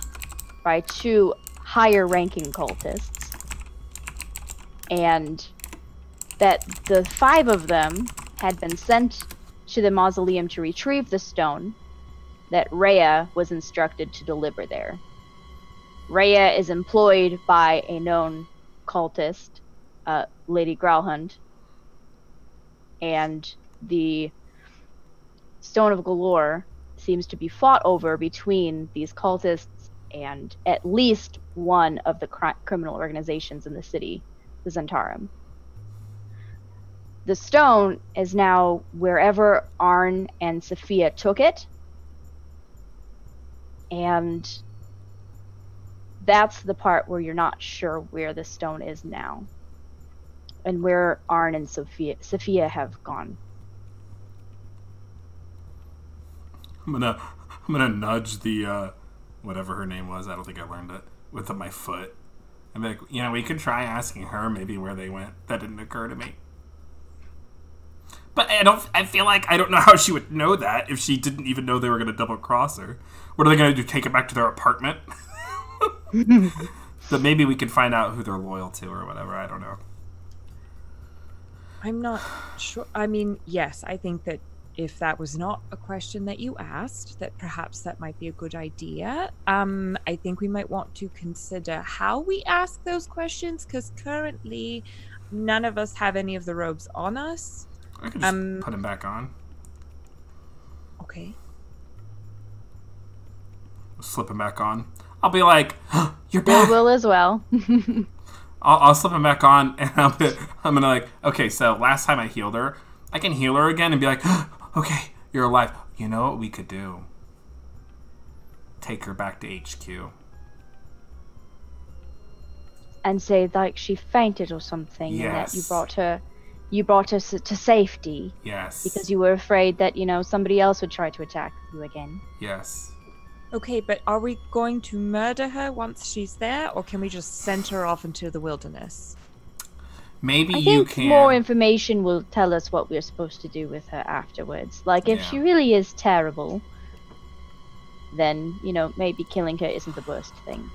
by 2 higher-ranking cultists, and that the 5 of them had been sent to the Mausoleum to retrieve the stone that Rhea was instructed to deliver there. Rhea is employed by a known cultist, Lady Growlhund, and the Stone of Golorr seems to be fought over between these cultists and at least one of the criminal organizations in the city, the Zentarum. The stone is now wherever Arn and Sophia took it, and that's the part where you're not sure where the stone is now and where Arn and Sophia have gone. I'm gonna nudge the whatever her name was. I don't think I learned it with my foot. I'm like, we could try asking her maybe where they went. That didn't occur to me. But I feel like I don't know how she would know that if she didn't even know they were gonna double cross her. What are they gonna do? Take it back to their apartment? But maybe we could find out who they're loyal to or whatever. I don't know. I'm not sure. I mean, yes, I think that if that was not a question that you asked, that perhaps that might be a good idea. I think we might want to consider how we ask those questions, because currently none of us have any of the robes on us. I could just put them back on. Okay. Slip them back on. I'll be like, "You're Bill back." will as well. I'll slip them back on, and I'm gonna like, okay, so last time I healed her, I can heal her again and be like, okay, you're alive. You know what we could do? Take her back to HQ. And say, she fainted or something, and that you Yes. brought her You brought us to safety Yes. because you were afraid that, somebody else would try to attack you again. Yes. Okay, but are we going to murder her once she's there, or can we just send her off into the wilderness? Maybe I you think can. more information will tell us what we're supposed to do with her afterwards. Like, if she really is terrible, then, maybe killing her isn't the worst thing.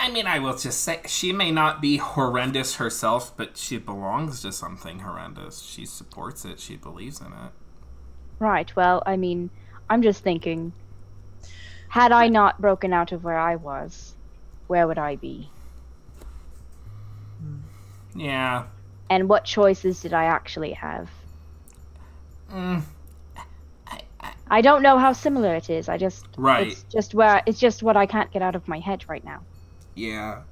I mean, I will just say, she may not be horrendous herself, but she belongs to something horrendous. She supports it. She believes in it. Right, well, I mean, I'm just thinking, had I not broken out of where I was, where would I be? Yeah. And what choices did I actually have? I don't know how similar it is. Right. It's just what I can't get out of my head right now. Yeah.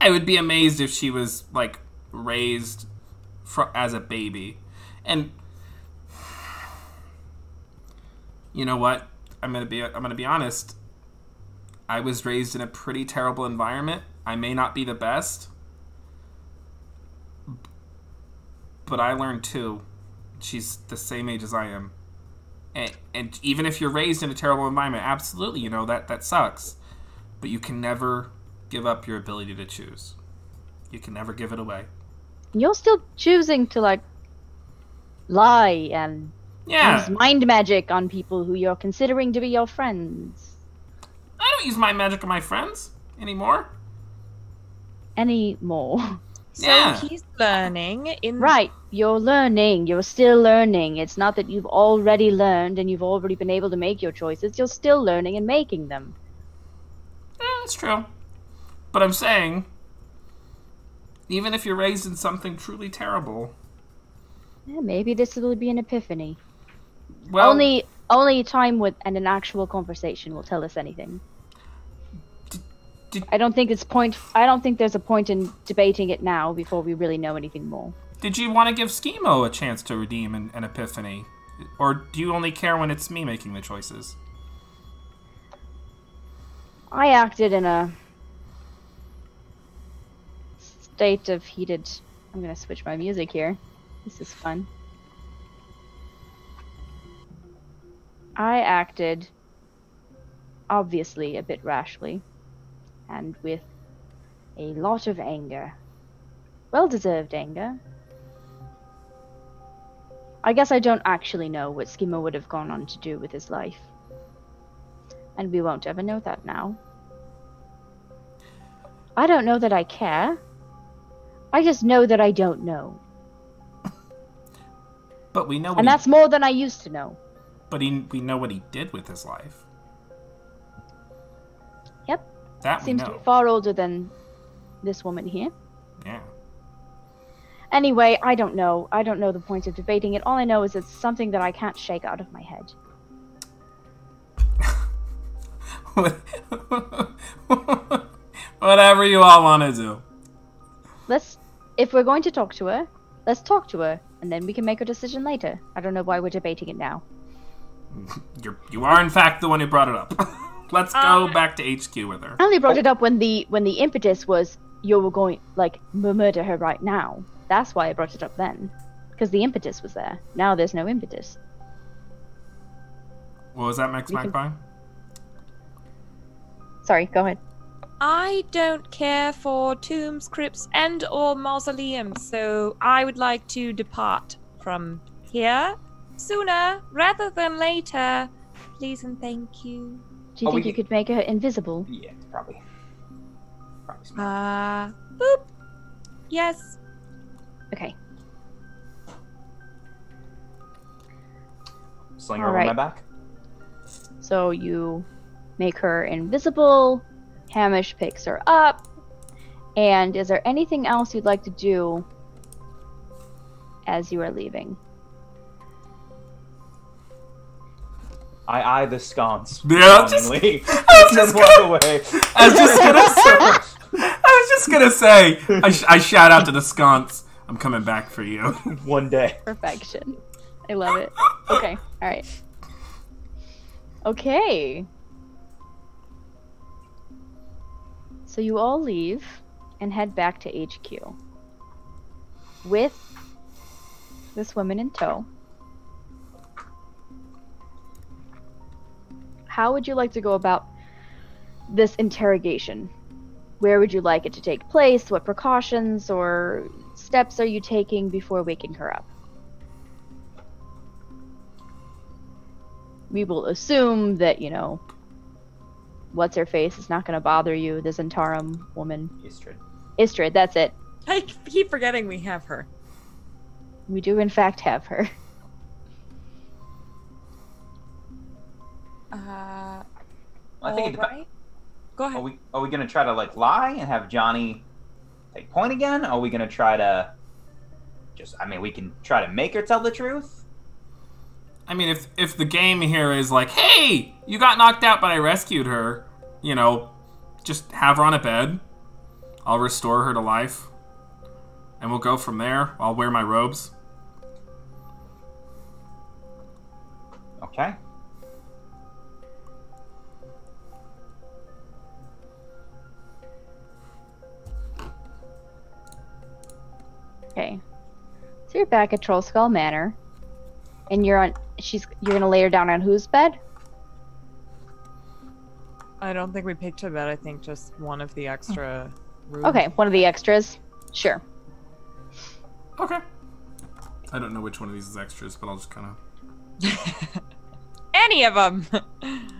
I would be amazed if she was, like, raised as a baby. And you know what? I'm gonna be honest. I was raised in a pretty terrible environment. I may not be the best, but I learned too. She's the same age as I am. And even if you're raised in a terrible environment, absolutely, that sucks. But you can never give up your ability to choose. You can never give it away. You're still choosing to, like, lie and use mind magic on people who you're considering to be your friends. I don't use mind magic on my friends anymore. Anymore. So he's learning Right, you're learning. You're still learning. It's not that you've already learned and you've already been able to make your choices. You're still learning and making them. That's true. But I'm saying, even if you're raised in something truly terrible... Yeah, maybe this will be an epiphany. Well, only time and an actual conversation will tell us anything. I don't think there's a point in debating it now before we really know anything more. Did you want to give Schemo a chance to redeem an epiphany? Or do you only care when it's me making the choices? I acted in a state of heated... I'm gonna switch my music here. This is fun. I acted, obviously, a bit rashly, and with a lot of anger. Well-deserved anger. I guess I don't actually know what Schema would have gone on to do with his life. And we won't ever know that now. I don't know that I care. I just know that I don't know. But we know and that's more than I used to know. But we know what he did with his life. Yep. That seems we know. to be far older than this woman here. Yeah. Anyway, I don't know. I don't know the point of debating it. All I know is it's something that I can't shake out of my head. Whatever you all want to do. If we're going to talk to her, let's talk to her, and then we can make a decision later. I don't know why we're debating it now. You are in fact the one who brought it up. Let's go back to HQ with her. I only brought it up when the impetus was you were going murder her right now. That's why I brought it up then, because the impetus was there. Now there's no impetus. What was that, Max Magpie? Sorry, go ahead. I don't care for tombs, crypts, and or mausoleums, so I would like to depart from here sooner rather than later. Please and thank you. Do you think you could make her invisible? Yeah, probably. Boop. Yes. Okay. Sling her over my back. So you make her invisible. Hamish picks her up. And is there anything else you'd like to do as you are leaving? I eye the sconce. Yeah, I was just gonna say, I shout out to the sconce. I'm coming back for you. One day. Perfection. I love it. Okay, alright. Okay. So you all leave and head back to HQ. With this woman in tow, how would you like to go about this interrogation? Where would you like it to take place? What precautions or steps are you taking before waking her up? We will assume that, you know, what's-her-face is not going to bother you, the Zentarum woman. Istrid, that's it. I keep forgetting we have her. We do, in fact, have her. I think right. Go ahead. Are we gonna try to like lie and have Johnny take point again? Are we gonna try to we can try to make her tell the truth? I mean, if the game here is like, hey, you got knocked out, but I rescued her, you know, just have her on a bed. I'll restore her to life. And we'll go from there. I'll wear my robes. Okay. Okay. So you're back at Troll Skull Manor. And you're gonna lay her down on whose bed? I don't think we picked a bed. I think just one of the extra rooms. Okay, one of the extras. Sure. Okay. I don't know which one of these is extras, but I'll just kind of... Any of them.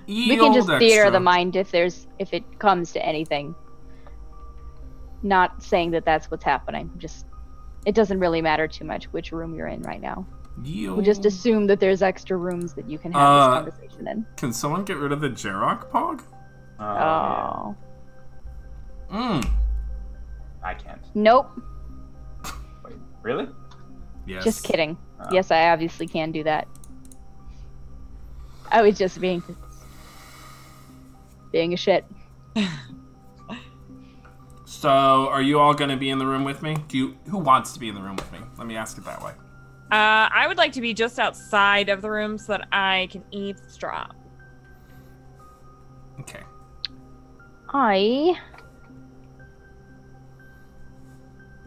We can just theater the mind if it comes to anything. Not saying that that's what's happening. Just, it doesn't really matter too much which room you're in right now. We'll just assume that there's extra rooms that you can have this conversation in. Can someone get rid of the Jarok Pog? Oh. Yeah. I can't. Nope. Wait, really? Yes. Just kidding. Yes, I obviously can do that. I was just being a shit. So, are you all going to be in the room with me? Who wants to be in the room with me? Let me ask it that way. I would like to be just outside of the room so that I can eavesdrop. Okay.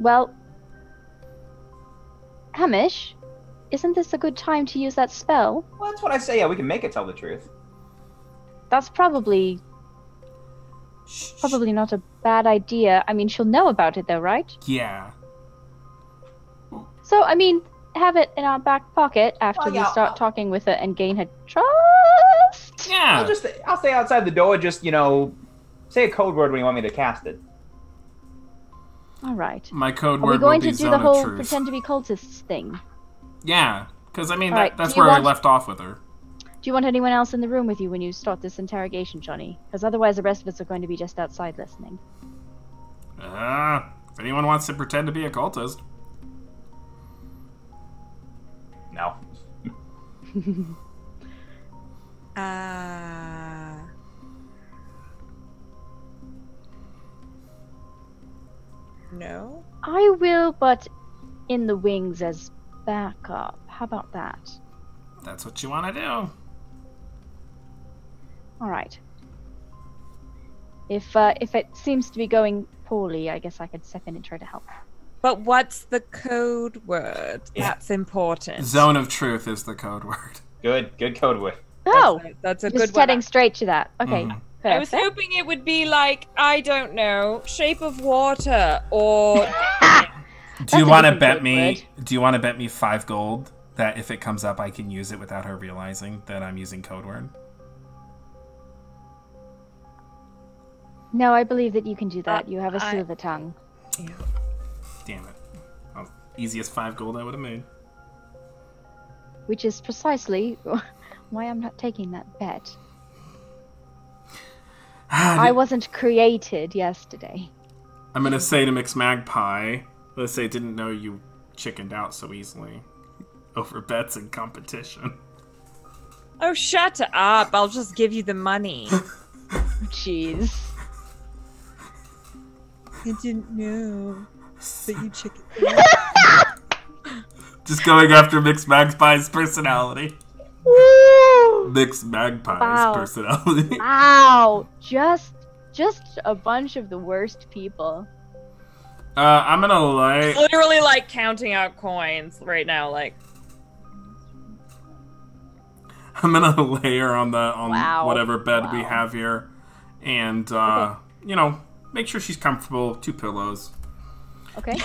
Well, Hamish, isn't this a good time to use that spell? Well, that's what I say. Yeah, we can make it tell the truth. That's probably not a bad idea. I mean, she'll know about it though, right? Yeah. So, I mean, have it in our back pocket after we start talking with it and gain her trust. Yeah. I'll stay outside the door. Just say a code word when you want me to cast it. All right. My code Are word we going will be to do Zone the of whole Truth. pretend to be cultists thing? Yeah, because I mean Right, that's do you where I want- left off with her. Do you want anyone else in the room with you when you start this interrogation, Johnny? Because otherwise the rest of us are going to be just outside listening. If anyone wants to pretend to be a cultist. No. No. I will, but in the wings as backup. How about that? That's what you want to do. All right. If it seems to be going poorly, I guess I could step in and try to help. But what's the code word? Yeah. That's important. Zone of Truth is the code word. Good code word. Oh, That's a just good heading one. straight to that. Okay. Mhm. I was hoping it would be like, I don't know, Shape of Water or Do you a want to different bet code me? Do you want to bet me 5 gold that if it comes up, I can use it without her realizing that I'm using code word? No, I believe that you can do that. You have a silver tongue. Damn it! Well, easiest 5 gold I would have made. Which is precisely why I'm not taking that bet. I wasn't created yesterday. I'm gonna say to Mix Magpie, let's say didn't know you chickened out so easily over bets and competition. oh, shut up! I'll just give you the money. Jeez. I didn't know that you chicken. Just going after Mix Magpie's personality. Woo! Mix Magpie's Wow. personality. Wow. Just a bunch of the worst people. I'm gonna lay. Literally, like, counting out coins right now, like. I'm gonna lay her on Wow. whatever bed we Wow. have here, and Okay. you know, make sure she's comfortable. 2 pillows. Okay.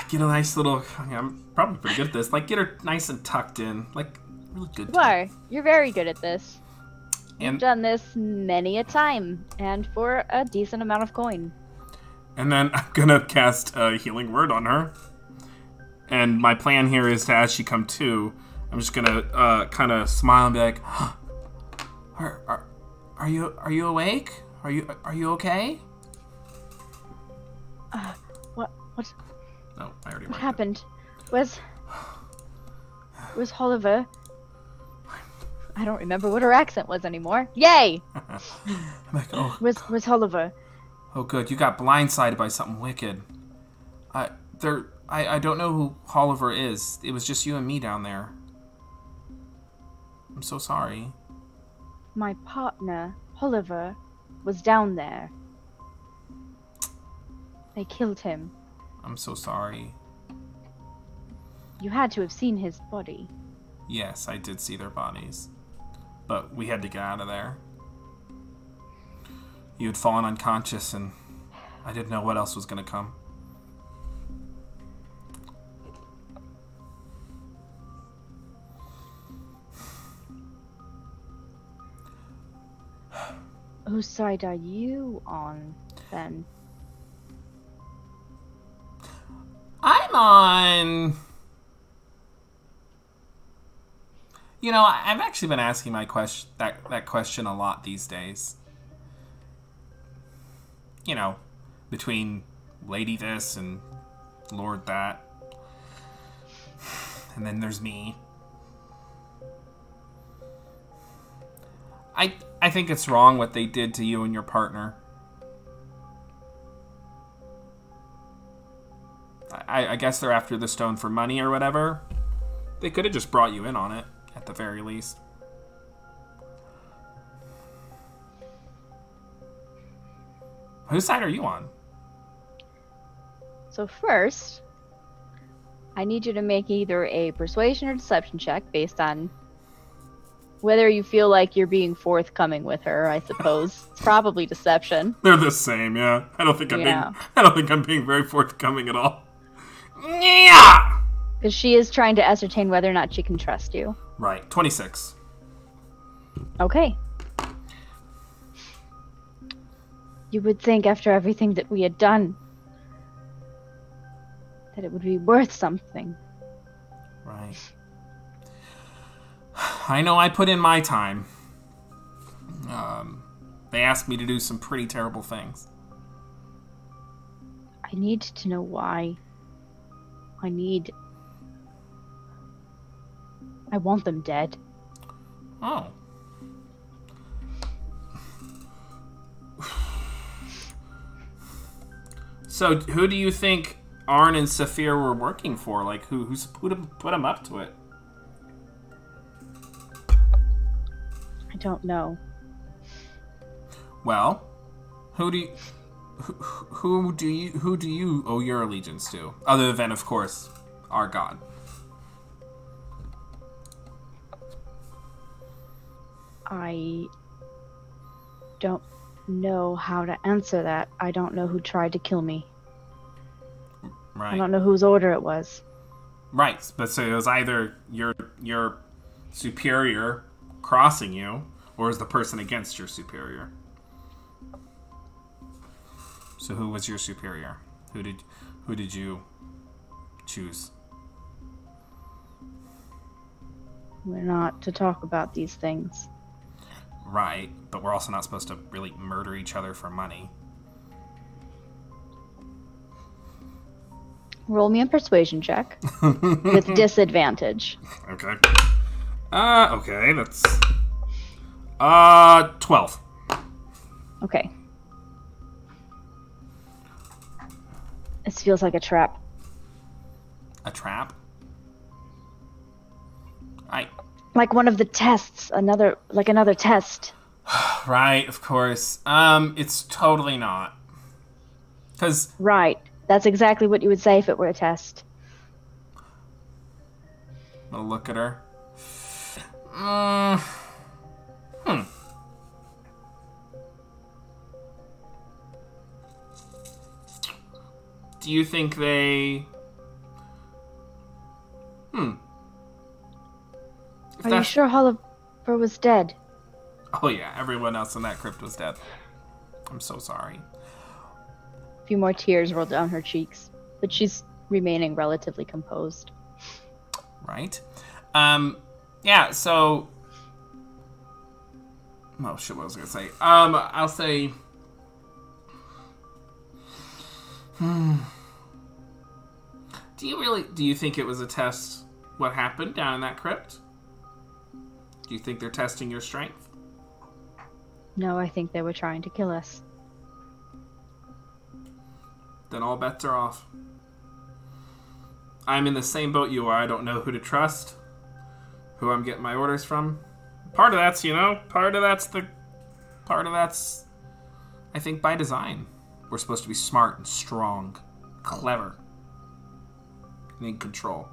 Get a nice little. I'm probably pretty good at this. Like, get her nice and tucked in, like really good. You are. You're very good at this. You've And done this many a time, and for a decent amount of coin. and then I'm gonna cast a healing word on her. And my plan here is to, as she come to, I'm just gonna kind of smile and be like, "Are you awake? Are you okay?" What No, I already. what marked it. happened? Where's Oliver? I don't remember what her accent was anymore. Yay! I'm like, oh, Where's Oliver? oh, good. You got blindsided by something wicked. I don't know who Oliver is. It was just you and me down there. I'm so sorry. My partner, Oliver, was down there. They killed him. I'm so sorry. You had to have seen his body. Yes, I did see their bodies. But we had to get out of there. You had fallen unconscious, and I didn't know what else was going to come. Whose side are you on, then? I'm on... You know, I've actually been asking that question a lot these days. You know, between Lady this and Lord that. And then there's me. I think it's wrong what they did to you and your partner. I guess they're after the stone for money or whatever. They could have just brought you in on it, at the very least. Whose side are you on? So first, I need you to make either a persuasion or deception check based on whether you feel like you're being forthcoming with her, I suppose. It's probably deception. They're the same, yeah. I don't think I'm being very forthcoming at all. Yeah. Because she is trying to ascertain whether or not she can trust you. Right, 26. Okay. You would think after everything that we had done that it would be worth something. Right. I know I put in my time. They asked me to do some pretty terrible things. I need to know why. I want them dead. Oh. So, who do you think Arn and Saphir were working for? Like, who put them up to it? I don't know. Well, who do you owe your allegiance to? Other than, of course, our god. I don't know how to answer that. I don't know who tried to kill me. Right. I don't know whose order it was. Right, but so it was either your superior crossing you, or is the person against your superior? So who was your superior? Who did you choose? We're not to talk about these things. Right, but we're also not supposed to really murder each other for money. Roll me a persuasion check with disadvantage. Okay. Okay, that's 12. Okay. This feels like a trap. A trap? Like one of the tests, another test. Right, of course. It's totally not. 'Cause Right. That's exactly what you would say if it were a test. I'm gonna look at her. Do you think they... If Are you sure Oliver was dead? Oh yeah, everyone else in that crypt was dead. I'm so sorry. A few more tears rolled down her cheeks, but she's remaining relatively composed. Right. Yeah, so... Oh shit, what was I gonna say? I'll say... Do you think it was a test what happened down in that crypt? Do you think they're testing your strength? No, I think they were trying to kill us. Then all bets are off. I'm in the same boat you are. I don't know who to trust, who I'm getting my orders from. Part of that's, I think, by design. We're supposed to be smart and strong, clever, and in control.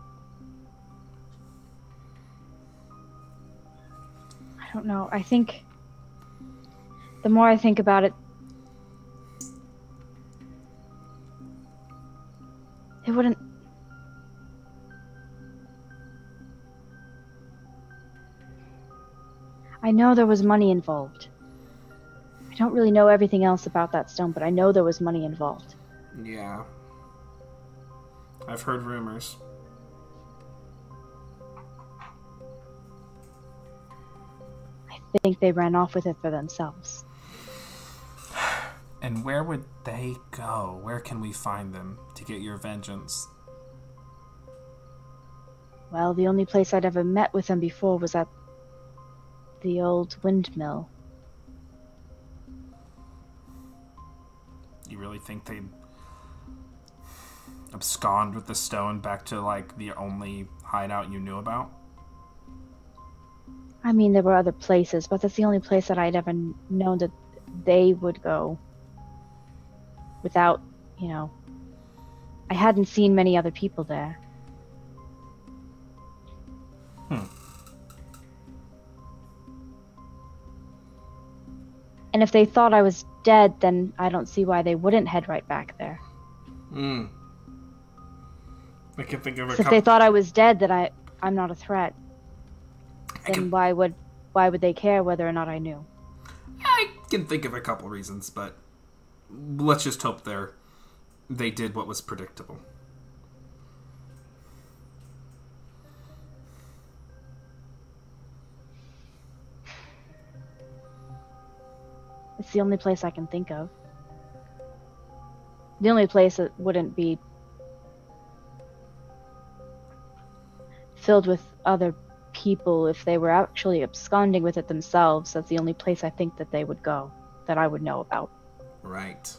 I don't know. I think the more I think about it, they wouldn't... I know there was money involved. I don't really know everything else about that stone, but I know there was money involved. Yeah. I've heard rumors. I think they ran off with it for themselves. And where would they go? Where can we find them to get your vengeance? Well, the only place I'd ever met with them before was at the old windmill. You really think they'd abscond with the stone back to, like, the only hideout you knew about? I mean, there were other places, but that's the only place that I'd ever known that they would go without, I hadn't seen many other people there. And if they thought I was dead, then I don't see why they wouldn't head right back there. I can think of a So if they thought I was dead, that I'm not a threat, then why would they care whether or not I knew? I can think of a couple reasons, but let's just hope they did what was predictable. It's the only place I can think of. The only place that wouldn't be filled with other people if they were actually absconding with it themselves. That's the only place I think that they would go, that I would know about. Right.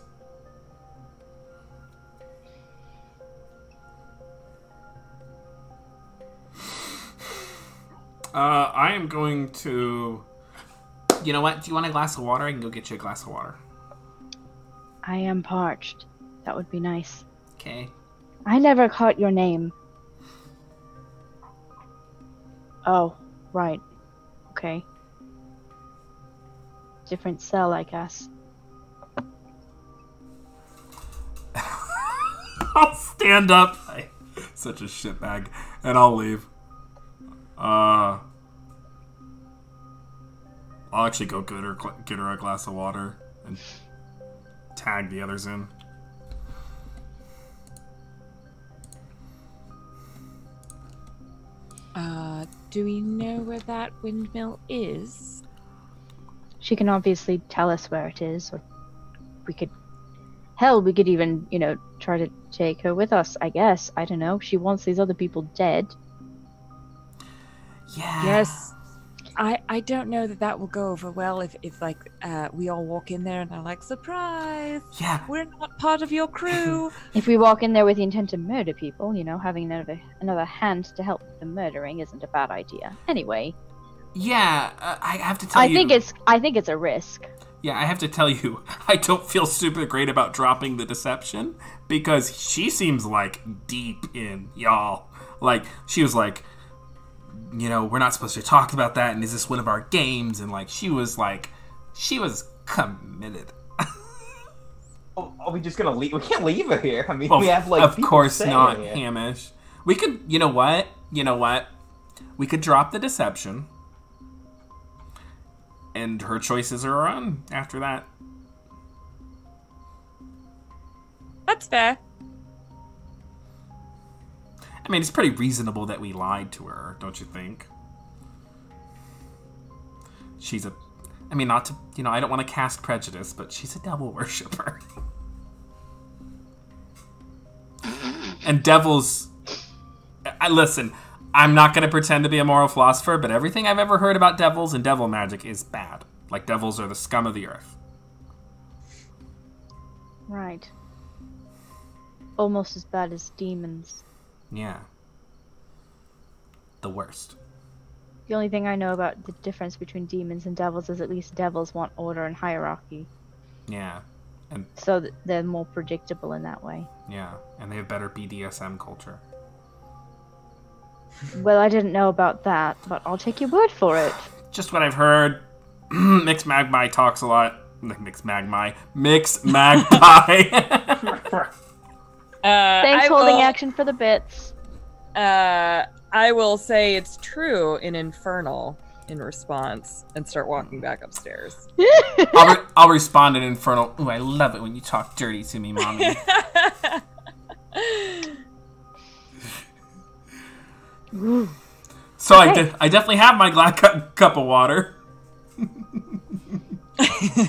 I am going to... You know what? Do you want a glass of water? I can go get you a glass of water. I am parched. That would be nice. Okay. I never caught your name. Oh, right. Okay. Different cell, I guess. I'll stand up. Such a shitbag. And I'll leave. I'll actually go get her a glass of water and tag the others in. Do we know where that windmill is? She can obviously tell us where it is, or we could... Hell, we could even, try to take her with us, I guess. I don't know. She wants these other people dead. Yeah. Yes. I don't know that will go over well if we all walk in there and are like, surprise! Yeah. We're not part of your crew! If we walk in there with the intent to murder people, having another hand to help with the murdering isn't a bad idea. Anyway. Yeah, I have to tell you... I think it's a risk. Yeah, I have to tell you, I don't feel super great about dropping the deception because she seems like deep in, y'all. Like, she was like, you know, we're not supposed to talk about that, and is this one of our games? And, like, she was committed. Are we just gonna leave? We can't leave her here. I mean, Well, we have, like, of people course staying not, here. Hamish. We could, you know what? We could drop the deception. And her choices are her own after that. That's fair. I mean, it's pretty reasonable that we lied to her, don't you think? She's a... I mean, not to... You know, I don't want to cast prejudice, but she's a devil worshiper. And devils... listen, I'm not going to pretend to be a moral philosopher, but everything I've ever heard about devils and devil magic is bad. Like, devils are the scum of the earth. Right. Almost as bad as demons. Yeah. The worst. The only thing I know about the difference between demons and devils is at least devils want order and hierarchy. Yeah. And So they're more predictable in that way. yeah, and they have better BDSM culture. Well, I didn't know about that, but I'll take your word for it. Just what I've heard. Mix Magpie talks a lot. Mix Magpie. Mix Magpie. Thanks, holding action for the bits. I will say it's true in Infernal in response and start walking back upstairs. I'll respond in Infernal. Ooh, I love it when you talk dirty to me, mommy. So Okay. I definitely have my glass cup of water.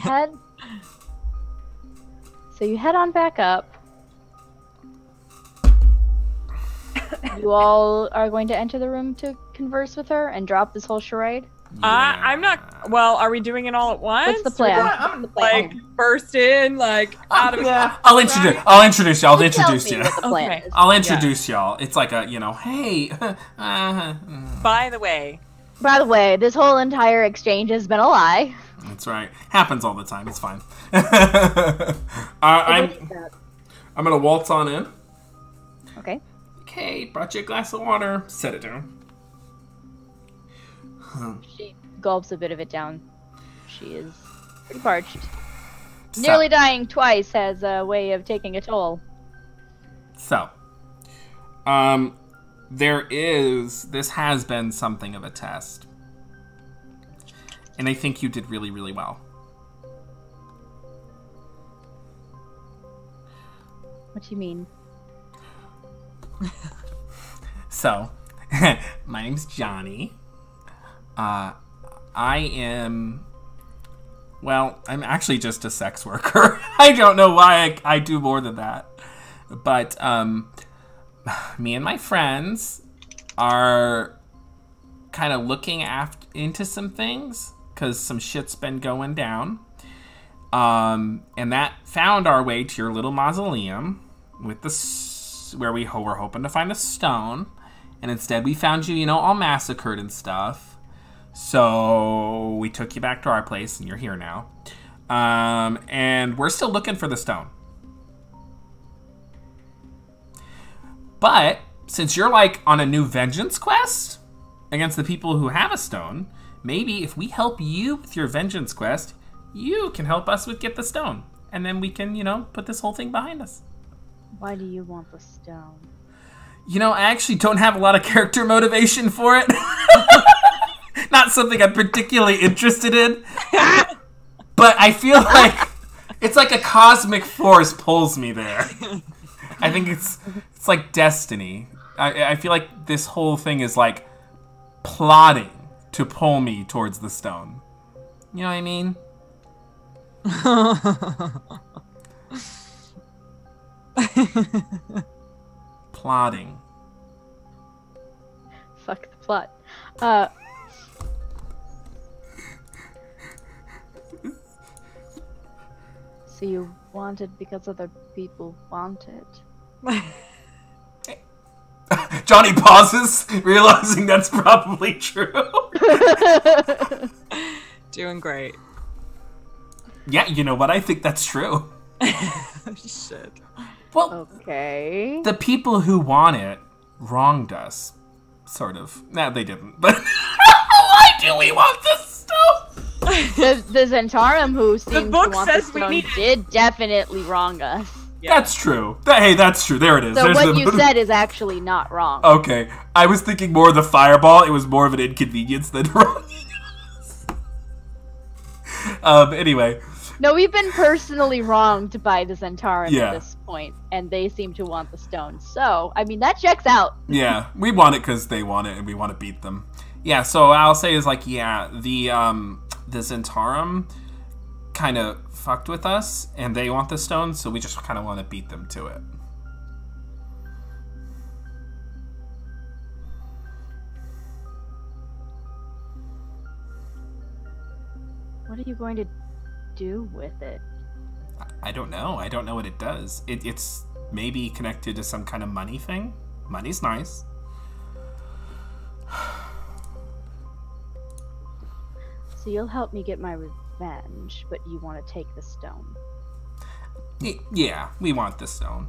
head. So you head on back up. You all are going to enter the room to converse with her and drop this whole charade? I'm not. Well, are we doing it all at once? What's the plan? I'm the plan. Like burst in, like out of. Yeah. I'll introduce y'all. I'll Tell introduce me you. what the plan Okay. is. I'll introduce y'all. It's like a, you know, hey. By the way, By the way, this whole entire exchange has been a lie. That's right. Happens all the time. It's fine. I'm gonna waltz on in. Okay. Okay, brought you a glass of water. Set it down. She gulps a bit of it down. She is pretty parched. So- Nearly dying twice has a way of taking a toll. So, this has been something of a test. And I think you did really, really well. What do you mean? So, my name's Johnny. I'm actually just a sex worker. I don't know why I do more than that. But, me and my friends are kind of looking into some things because some shit's been going down. And that found our way to your little mausoleum with where we were hoping to find a stone. And instead we found you, all massacred and stuff. So we took you back to our place, and you're here now. And we're still looking for the stone. But since you're like on a new vengeance quest against the people who have a stone, maybe if we help you with your vengeance quest, you can help us get the stone. And then we can, put this whole thing behind us. Why do you want the stone? I actually don't have a lot of character motivation for it. Not something I'm particularly interested in. But I feel like it's like a cosmic force pulls me there. I think it's like destiny. I feel like this whole thing is like plotting to pull me towards the stone. You know what I mean? Plotting. Fuck the plot. So you want it because other people want it. Johnny pauses, realizing that's probably true. doing great. Yeah, you know what? I think that's true. Shit. Well, Okay. the people who want it wronged us. Sort of. Nah, they didn't. But why do we want this stone? The Zentarum who seemed to book want the says we stone need it. did definitely wrong us. Yeah. That's true. Hey, that's true. There it is. So There's what the- you said is actually not wrong. Okay. I was thinking more of the fireball. It was more of an inconvenience than wrong. Anyway. No, we've been personally wronged by the Zentarum Yeah. at this point, and they seem to want the stone. So, I mean, that checks out. Yeah, we want it because they want it, and we want to beat them. Yeah, so I'll say is like, yeah, the Zentarum kind of fucked with us, and they want the stone, so we just kind of want to beat them to it. What are you going to do with it? I don't know. I don't know what it does. It's maybe connected to some kind of money thing. Money's nice. So you'll help me get my revenge, but you want to take the stone. Yeah, we want the stone.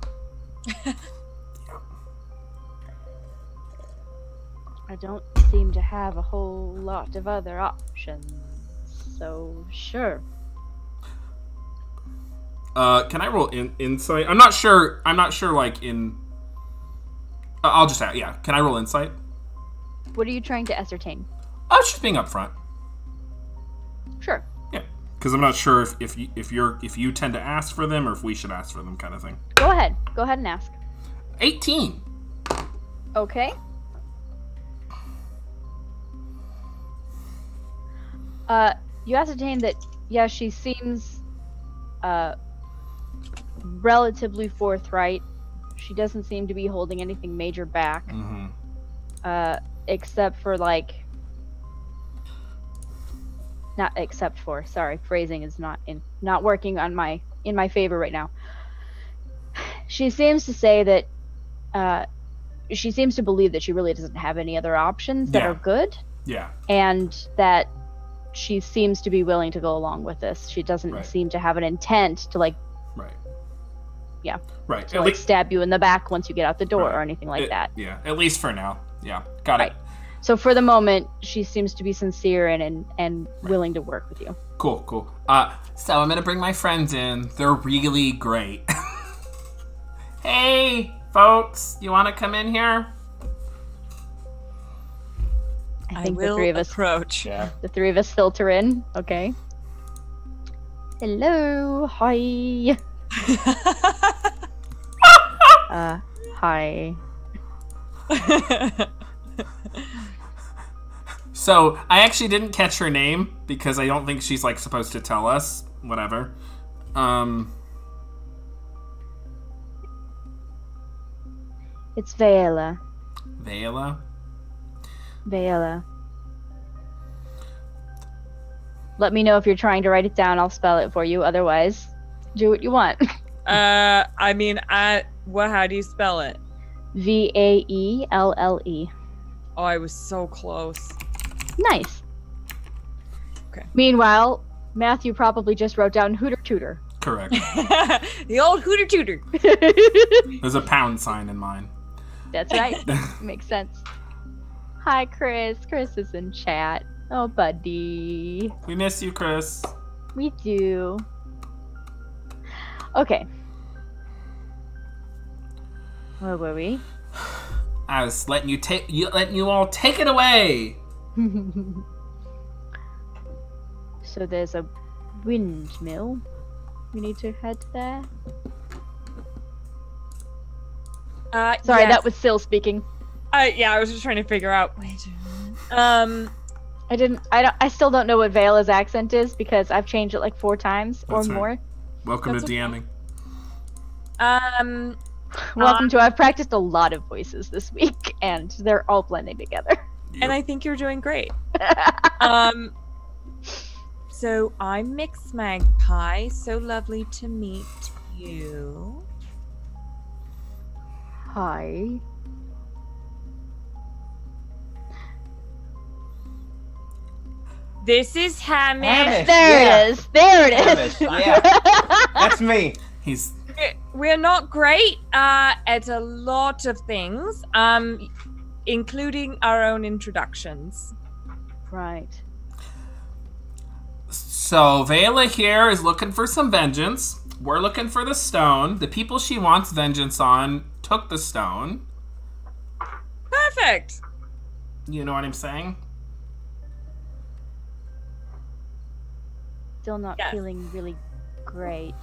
I don't seem to have a whole lot of other options. So, sure. Can I roll insight? I'm not sure. Like in. I'll just add. Yeah. Can I roll insight? What are you trying to ascertain? Oh, it's just being upfront. Sure. Yeah, because I'm not sure if you tend to ask for them or if we should ask for them, kind of thing. Go ahead. Go ahead and ask. 18. Okay. You ascertain that, yeah, she seems, relatively forthright. She doesn't seem to be holding anything major back. Mm-hmm. Except for, like... Not except for, sorry, phrasing is not working in my favor right now. She seems to say that, she seems to believe that she really doesn't have any other options that Yeah. are good. Yeah. And that she seems to be willing to go along with this. She doesn't Right. seem to have an intent to, like, Right. Yeah. Right. to like stab you in the back once you get out the door Right. or anything like that. Yeah. At least for now. Yeah. Got Right. it. So for the moment, she seems to be sincere and willing to work with you. Cool. Cool. So I'm gonna bring my friends in. They're really great. Hey, folks, you want to come in here? I think the will three of us approach. Yeah. the three of us filter in. Okay. Hello. Hi. Hi. So I actually didn't catch her name because I don't think she's like supposed to tell us. Whatever. It's Vela. Vela. Vela. Let me know if you're trying to write it down. I'll spell it for you. Otherwise, do what you want. I mean, how do you spell it? Vaelle. Oh, I was so close. Nice. Okay. Meanwhile, Matthew probably just wrote down Hooter Tooter. Correct. The old hooter tooter. There's a pound sign in mine. That's right. Makes sense. Hi, Chris. Chris is in chat. Oh, buddy. We miss you, Chris. We do. Okay. Where were we? I was letting you all take it away. So there's a windmill. We need to head there. Sorry, yes. that was Syl speaking. Yeah, I was just trying to figure out. Wait a minute. I still don't know what Vela's accent is because I've changed it like 4 times or That's right. more. Welcome That's to DMing. Welcome to. I've practiced a lot of voices this week, and they're all blending together. And I think you're doing great. So I'm Mix Magpie. So lovely to meet you. Hi. This is Hamish. Hamish. There Yeah. it is. There it is. Hamish, yeah. That's me. He's We're not great at a lot of things, including our own introductions. Right. So Vela here is looking for some vengeance. We're looking for the stone. The people she wants vengeance on took the stone. Perfect. You know what I'm saying? Still not Yes. feeling really great.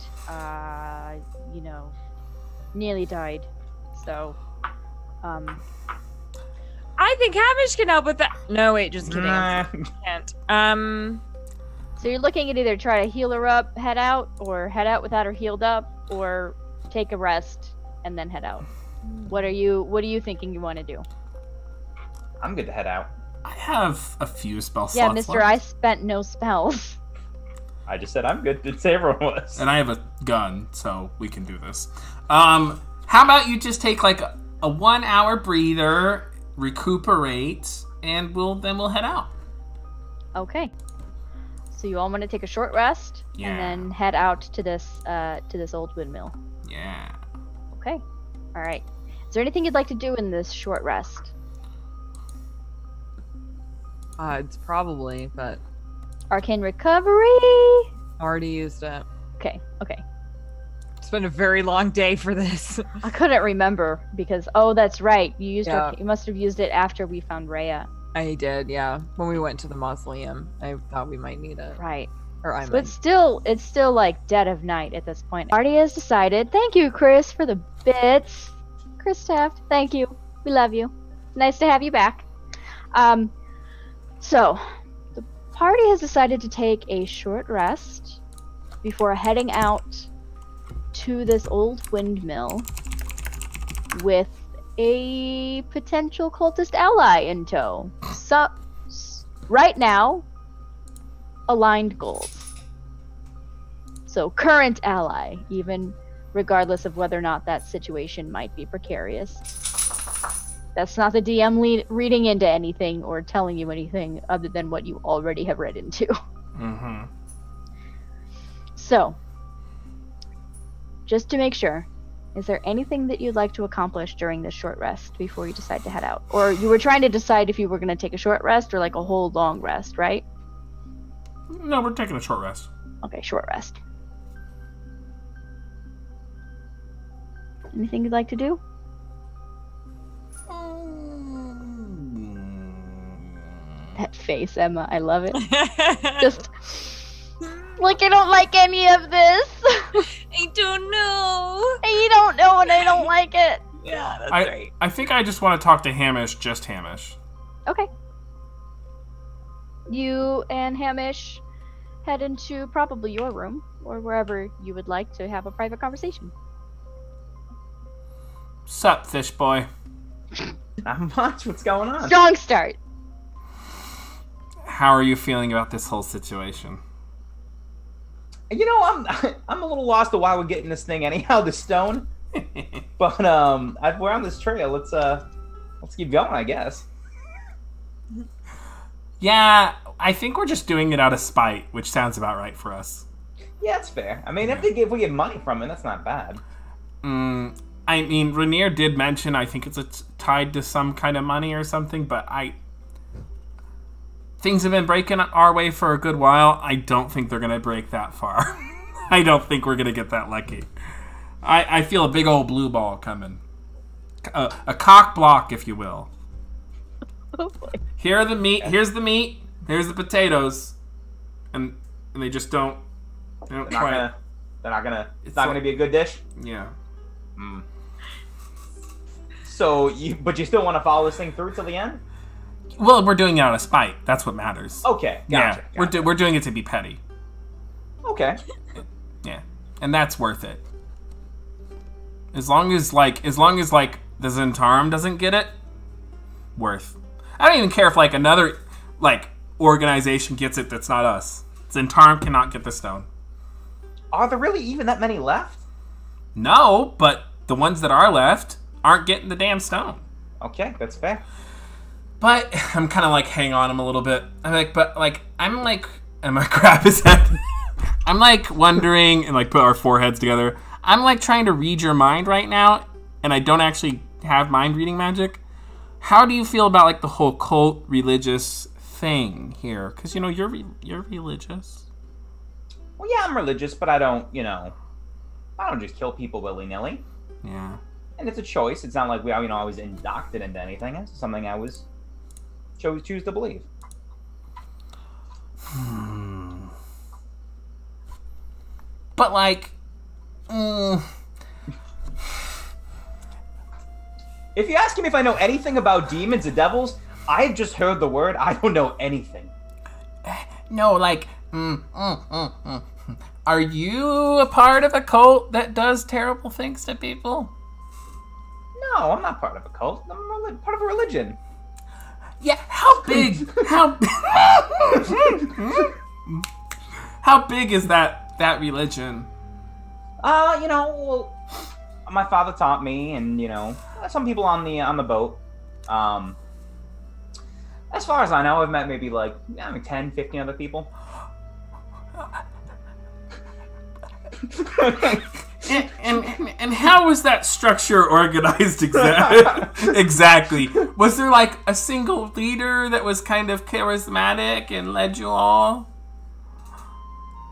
You know, nearly died. So, I think Hamish can help with that. No, wait, just kidding. Nah. Can't. so you're looking at either try to heal her up, head out, or head out without her healed up, or take a rest and then head out. What are you thinking you want to do? I'm good to head out. I have a few spell Yeah, slots mister, left. I spent no spells. I just said I'm good. Did say everyone was. And I have a gun, so we can do this. How about you just take like a 1 hour breather, recuperate, and we'll head out. Okay. So you all want to take a short rest Yeah. and then head out to this old windmill. Yeah. Okay. All right. Is there anything you'd like to do in this short rest? It's probably, but Arcane recovery. already used it. Okay. Okay. It's been a very long day for this. I couldn't remember because that's right. You used Yeah. you must have used it after we found Rhea. I did, yeah. When we went to the Mausoleum, I thought we might need it. Right. Or I So might. it's still like dead of night at this point. Party has decided. Thank you, Chris, for the bits. Chris Taft, thank you. We love you. Nice to have you back. So the party has decided to take a short rest before heading out to this old windmill with a potential cultist ally in tow. So right now, aligned goals. So current ally, even regardless of whether or not that situation might be precarious. That's not the DM reading into anything or telling you anything other than what you already have read into. Mm-hmm. So, just to make sure, is there anything that you'd like to accomplish during this short rest before you decide to head out? Or you were trying to decide if you were going to take a short rest or like a whole long rest, right? No, we're taking a short rest. Okay, short rest. Anything you'd like to do? That face, Emma, I love it. Just like I don't like any of this. I don't know. You don't know and I don't like it. Yeah, that's right. I think I just want to talk to Hamish, just Hamish. Okay. You and Hamish head into probably your room or wherever you would like to have a private conversation. Sup, fish boy? Not much. What's going on? Strong start. How are you feeling about this whole situation? You know, I'm a little lost to why we're getting this thing anyhow. The stone. But we're on this trail. Let's keep going, I guess. Yeah, I think we're just doing it out of spite, which sounds about right for us. Yeah, it's fair. I mean, if we get money from it, that's not bad. I mean, Rainier did mention, I think it's tied to some kind of money or something, but things have been breaking our way for a good while. I don't think they're going to break that far. I don't think we're going to get that lucky. I feel a big old blue ball coming. A cock block, if you will. Oh boy. Here's the meat, here's the potatoes. And they just don't quite. They're not gonna. It's not gonna be a good dish. Yeah. So but you still want to follow this thing through till the end? Well, we're doing it out of spite. That's what matters. Okay, gotcha. Yeah, we're doing it to be petty. Okay. Yeah, and that's worth it. As long as like the Zentarum doesn't get it, worth. I don't even care if like another organization gets it that's not us. Zentarum cannot get the stone. Are there really even that many left? No, but the ones that are left aren't getting the damn stone. Okay, that's fair. But I'm kind of like hang on him a little bit. I'm like, but like I'm like, and my crap his head. I'm like wondering and like put our foreheads together. I'm like trying to read your mind right now, and I don't actually have mind reading magic. How do you feel about like the whole cult religious thing here? Because you know you're religious. Well, yeah, I'm religious, but I don't, I don't just kill people willy nilly. Yeah. And it's a choice. It's not like I was indoctrinated into anything. It's something I choose to believe. But like, if you ask me if I know anything about demons and devils, I've just heard the word. I don't know anything. no, like, are you a part of a cult that does terrible things to people? No, I'm not part of a cult. I'm part of a religion. Yeah, how big? How big is that religion? Well, my father taught me, and some people on the boat. As far as I know, I've met maybe like 10, 15 other people. And how was that structure organized exactly? Was there like a single leader that was kind of charismatic and led you all?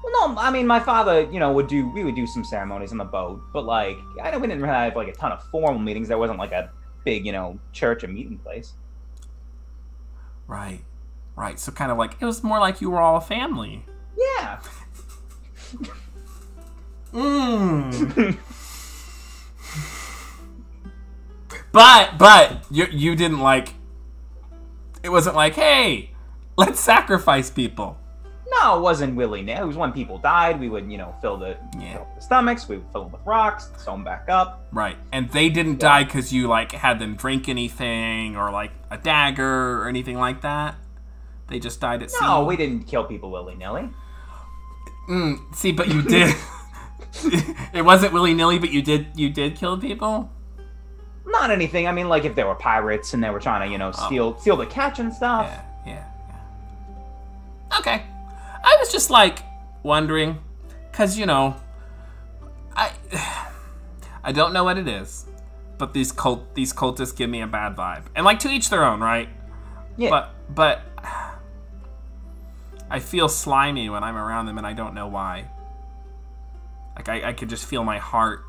Well, no, I mean my father, we would do some ceremonies on the boat, but like I know we didn't really have like a ton of formal meetings. There wasn't like a big, church or meeting place. Right. So kind of like it was more like you were all a family. Yeah. But you didn't like. It wasn't like, hey, let's sacrifice people. No, it wasn't willy-nilly. It was when people died, we would, fill the stomachs, we would fill them with rocks, sew them back up. Right, and they didn't die because you like had them drink anything or like a dagger or anything like that. They just died at sea. No, we didn't kill people willy-nilly. See, but you did. It wasn't willy-nilly, but you did kill people? Not anything. I mean, like if there were pirates and they were trying to, steal the catch and stuff. Yeah. Okay. I was just like wondering, cause I don't know what it is, but these cultists give me a bad vibe, and like to each their own, right? Yeah. But I feel slimy when I'm around them, and I don't know why. Like I could just feel my heart.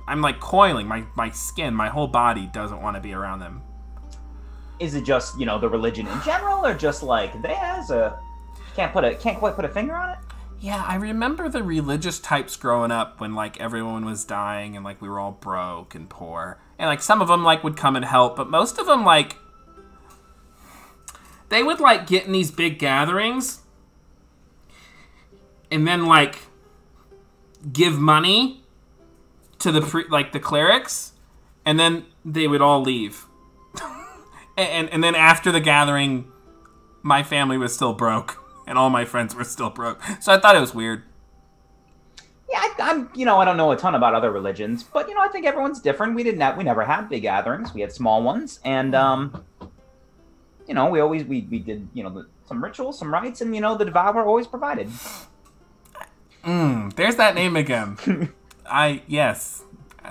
I'm like coiling. My skin, my whole body doesn't want to be around them. Is it just the religion in general, or just like theirs? Can't quite put a finger on it. Yeah, I remember the religious types growing up when like everyone was dying and like we were all broke and poor, and like some of them like would come and help, but most of them like they would like get in these big gatherings and then like give money to the the clerics, and then they would all leave. and then after the gathering, my family was still broke, and all my friends were still broke. So I thought it was weird. Yeah, I don't know a ton about other religions, but I think everyone's different. We never had big gatherings. We had small ones, and we did some rituals, some rites, and the Devourer always provided. There's that name again. Yes,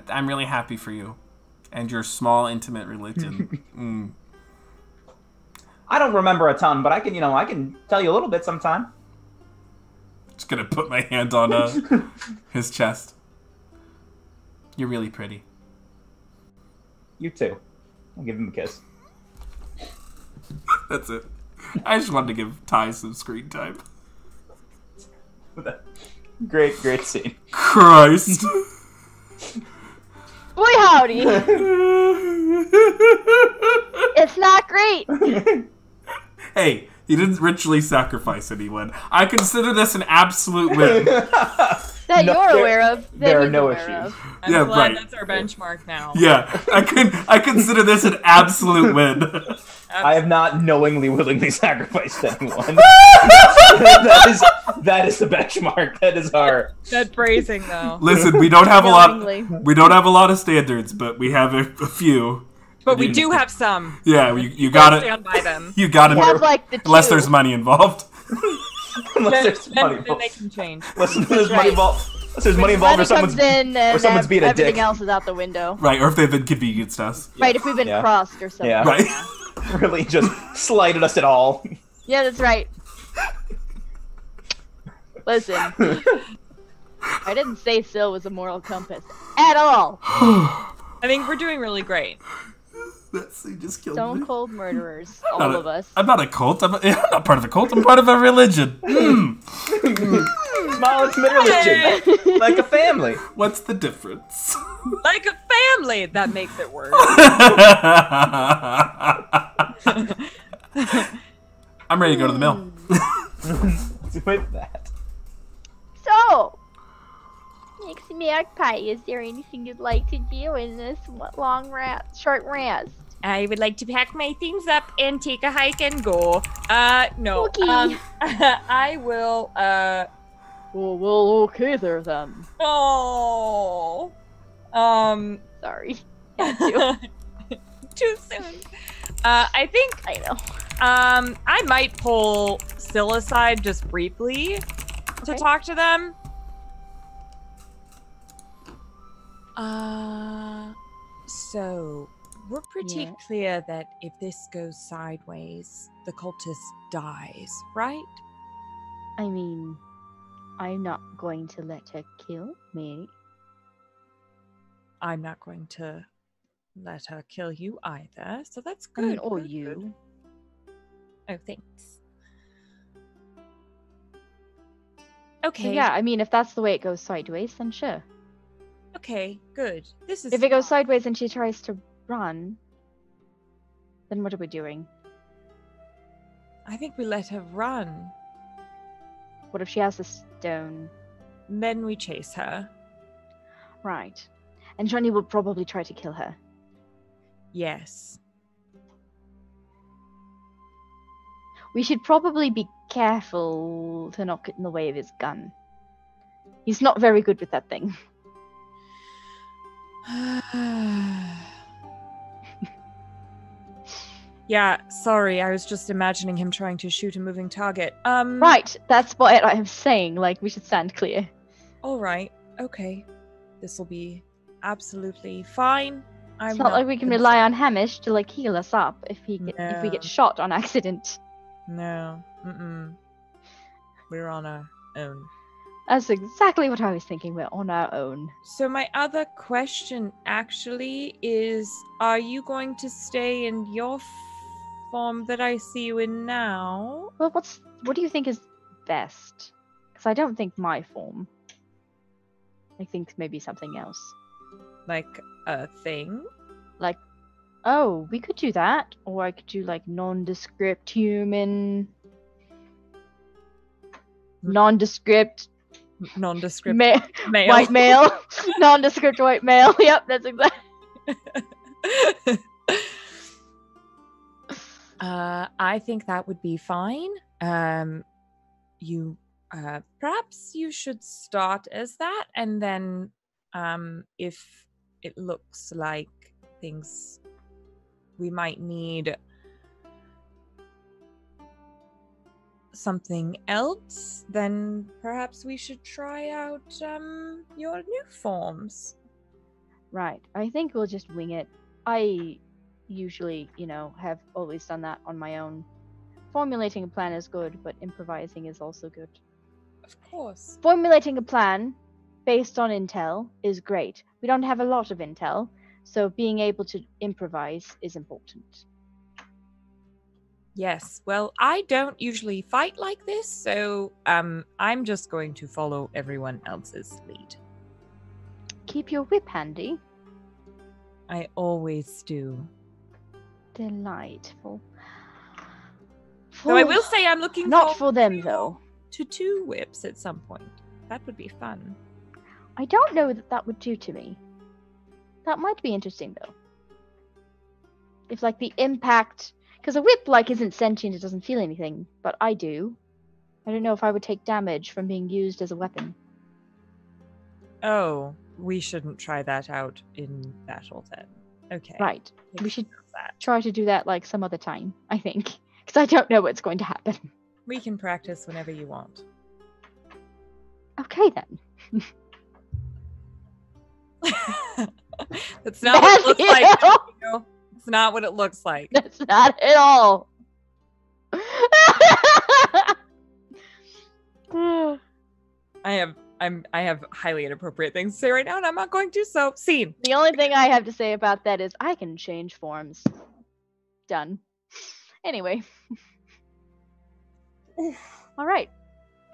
I'm really happy for you and your small, intimate religion. I don't remember a ton, but I can tell you a little bit sometime. Just gonna put my hand on his chest. You're really pretty. You too. I'll give him a kiss. That's it. I just wanted to give Ty some screen time. Great scene. Christ. Boy howdy. It's not great. Hey, he didn't ritually sacrifice anyone. I consider this an absolute win. That you're aware of. There are no issues. I'm Yeah, glad right. that's our benchmark now. Yeah, I consider this an absolute win. I have not knowingly, willingly sacrificed anyone. that is the benchmark. That is our. That phrasing, though. Listen, we don't have a lot. Knowingly. We don't have a lot of standards, but we have a few. But we do have some. Yeah, you Gotta got it. stand by them. You got We it. have like the Unless two. there's money involved. Unless there's then, money then involved. they can change. Unless there's money right. involved. Unless there's money When involved or money someone's comes in and someone's being a everything dick. else is out the window. Right, or if they've inconvenienced us. Right, if we've been Yeah. crossed or something. Yeah. Right. really just slighted us at all. Yeah, that's right. Listen, I didn't say Syl was a moral compass at all. I think we're doing really great. He just killed Stone me. cold murderers, I'm all not of us. I'm not a cult. I'm not part of a cult. I'm part of a religion. Small intimate religion. Like a family. What's the difference? Like a family! That makes it worse. I'm ready to go to the mill. With that. So, next magpie, is there anything you'd like to do in this short rest? I would like to pack my things up and take a hike and go. No. Okay. I will, Well, okay there then. Oh. Sorry. Had to. Too soon. I think I know. I might pull Syl aside just briefly to Okay. talk to them. So we're pretty Yeah. clear that if this goes sideways, the cultist dies, right? I mean, I'm not going to let her kill me. I'm not going to let her kill you either, so that's good. Or good, you. good. Oh, thanks. So Okay. yeah, I mean, if that's the way it goes sideways, then sure. Okay, good. This is If it goes sideways and she tries to run, then what are we doing? I think we let her run. What if she has a stone? Then we chase her. Right. And Johnny will probably try to kill her. Yes. We should probably be careful to not get in the way of his gun. He's not very good with that thing. Yeah, sorry, I was just imagining him trying to shoot a moving target. Right, that's what I'm saying. Like, we should stand clear. All right. Okay. This will be absolutely fine. It's not like we can rely on Hamish to like heal us up if we No. get shot on accident. No. Mm-mm. We're on our own. That's exactly what I was thinking. We're on our own. So my other question actually is, are you going to stay in your form that I see you in now? Well, what do you think is best? Because I don't think my form. I think maybe something else. Like a thing? Like, oh, we could do that, or I could do like nondescript human, nondescript Nondescript male. White male, nondescript white male. Yep, that's exactly. I think that would be fine. You perhaps you should start as that, and then if it looks like things we might need something else, then perhaps we should try out your new forms. Right. I think we'll just wing it. I usually, have always done that on my own. Formulating a plan is good, but improvising is also good. Of course. Formulating a plan based on intel is great. We don't have a lot of intel, so being able to improvise is important. Yes. Well, I don't usually fight like this, so I'm just going to follow everyone else's lead. Keep your whip handy. I always do. Delightful. Though I will say I'm looking Not forward for them, though. to 2 whips at some point. That would be fun. I don't know that would do to me. That might be interesting, though. If, like, the impact... Because a whip, isn't sentient, it doesn't feel anything. But I do. I don't know if I would take damage from being used as a weapon. Oh, we shouldn't try that out in battle then. Okay. Right. Make We should sure of that. try to do that like some other time, I think. Because I don't know what's going to happen. We can practice whenever you want. Okay, then. That's not what it looks like. Matthew! Matthew. It's not what it looks like. That's not at all. I have highly inappropriate things to say right now, and I'm not going to. So, scene. The only thing I have to say about that is I can change forms. Done. Anyway. All right.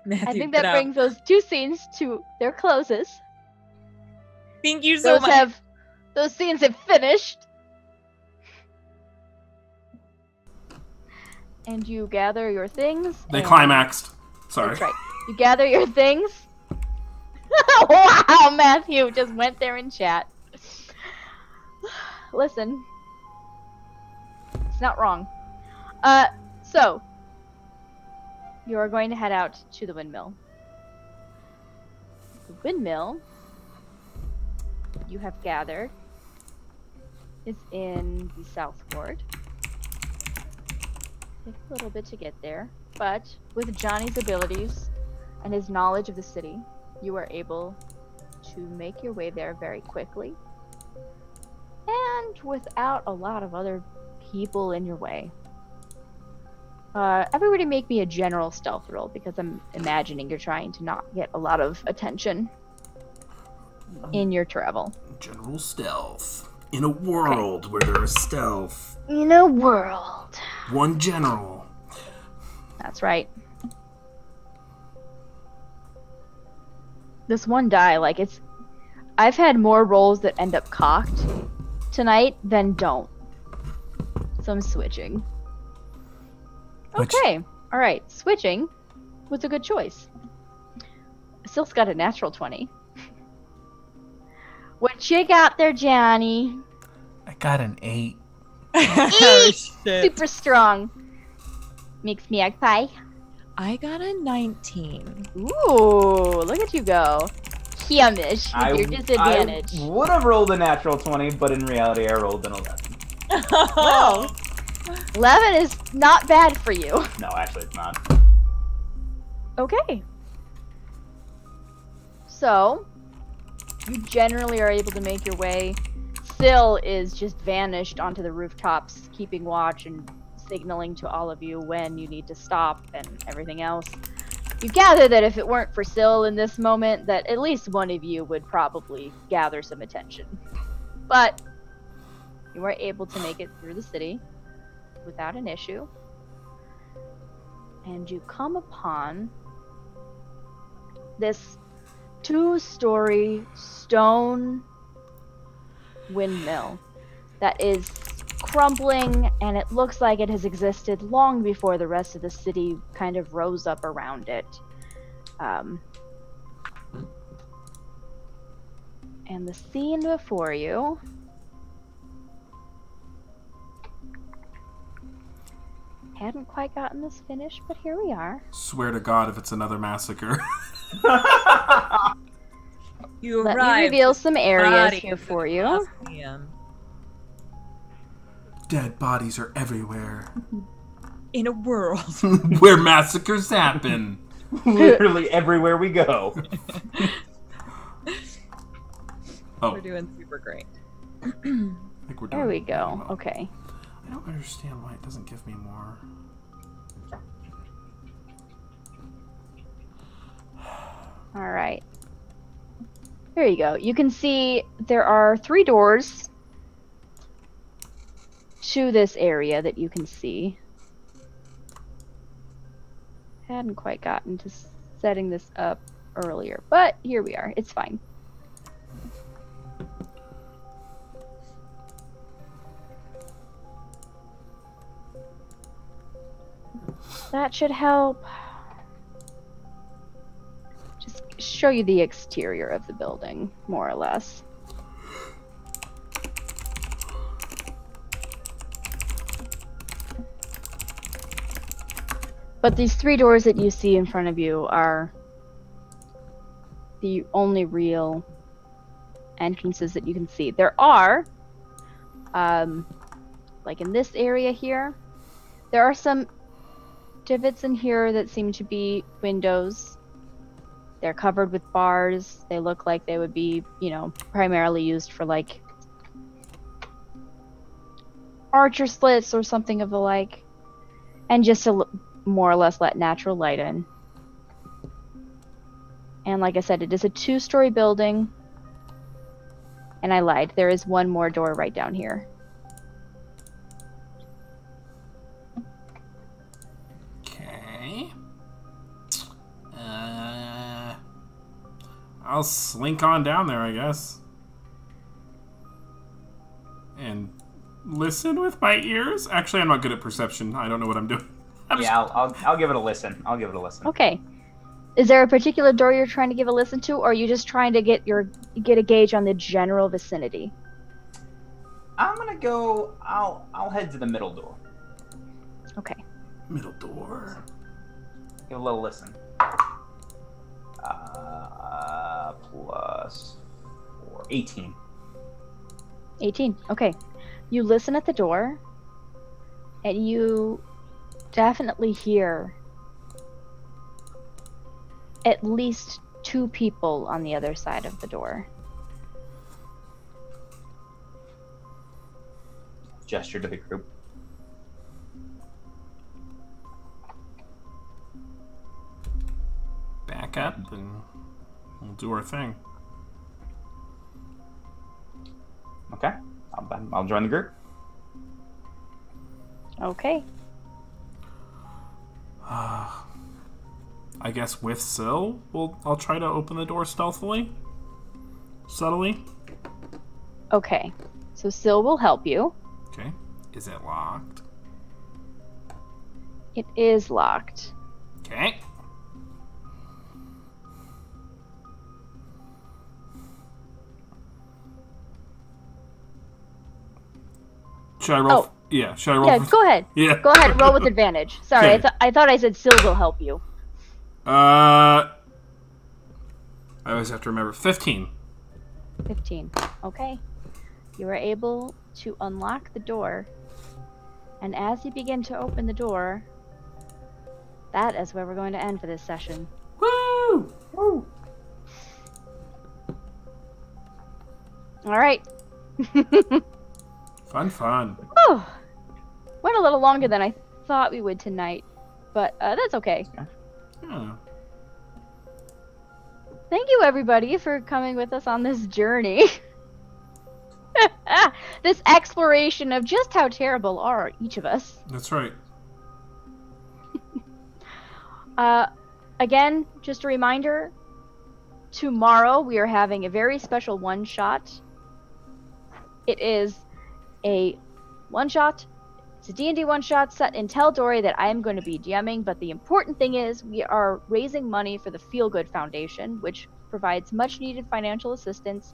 Matthew, I think get that out. brings those two scenes to their closes. Thank you so much. Those scenes have finished. And you gather your things. They and- climaxed. Sorry. That's right. You gather your things. Wow, Matthew just went there in chat. Listen. It's not wrong. So you are going to head out to the windmill. The windmill you have gathered is in the south ward. Takes a little bit to get there, but with Johnny's abilities and his knowledge of the city, you are able to make your way there very quickly and without a lot of other people in your way. Everybody make me a general stealth roll because I'm imagining you're trying to not get a lot of attention in your travel. General stealth. In a world where there is stealth. In a world. One general. That's right. This one die, like it's... I've had more rolls that end up cocked tonight than don't. So I'm switching. Which- Okay. Alright, switching was a good choice. Still's got a natural 20. What you got there, Johnny? I got an 8. Oh, shit. Super strong. Makes me egg pie. I got a 19. Ooh, look at you go. Hamish with your disadvantage. I would have rolled a natural 20, but in reality, I rolled an 11. Well, 11 is not bad for you. No, actually, it's not. Okay. So, you generally are able to make your way. Syl is just vanished onto the rooftops, keeping watch and signaling to all of you when you need to stop and everything else. You gather that if it weren't for Syl in this moment, that at least one of you would probably gather some attention. But you are able to make it through the city without an issue. And you come upon this 2-story stone windmill that is crumbling, and it looks like it has existed long before the rest of the city kind of rose up around it. And the scene before you hadn't quite gotten this finished, but here we are. Swear to God if it's another massacre. You Let me arrived reveal some areas body here of the for you. Mausoleum. Dead bodies are everywhere. In a world. Where massacres happen. Literally everywhere we go. Oh, We're doing super great. I think we're doing There we really go. well. Okay. I don't understand why it doesn't give me more. All right. There you go. You can see there are 3 doors to this area that you can see. Hadn't quite gotten to setting this up earlier, but here we are. It's fine. That should help. Just show you the exterior of the building, more or less. But these 3 doors that you see in front of you are the only real entrances that you can see. There are Like in this area here. There are some divots in here that seem to be windows. They're covered with bars. They look like they would be, you know, primarily used for like archer slits or something of the like. And just to more or less let natural light in. And like I said, it is a 2-story building. And I lied. There is one more door right down here. Okay. I'll slink on down there, I guess. And listen with my ears? Actually, I'm not good at perception. I don't know what I'm doing. I'll give it a listen. I'll give it a listen. Okay. Is there a particular door you're trying to give a listen to, or are you just trying to get a gauge on the general vicinity? I'm gonna go. I'll head to the middle door. Okay. Middle door. Give a little listen. Plus 4, 18. 18. Okay. You listen at the door, and you definitely hear at least 2 people on the other side of the door. Gesture to the group. Back up and we'll do our thing. Okay. I'll join the group. Okay. I guess with Syl, I'll try to open the door stealthily. Subtly. Okay. So Syl will help you. Okay. Is it locked? It is locked. Okay. Should I roll? Oh. Yeah, should I roll? Yeah, go ahead. Yeah. Go ahead and roll with advantage. Sorry, Okay. I thought I said Syl will help you. I always have to remember. 15. 15. Okay. You are able to unlock the door. And as you begin to open the door, that is where we're going to end for this session. Woo! Woo! Alright. Fun. Oh, went a little longer than I thought we would tonight. But that's okay. Yeah. Thank you, everybody, for coming with us on this journey. This exploration of just how terrible are each of us. That's right. Again, just a reminder, tomorrow we are having a very special one-shot. It is a one-shot. It's a D&D one-shot set in Teldori that I am going to be DMing, but the important thing is we are raising money for the Feel Good Foundation, which provides much-needed financial assistance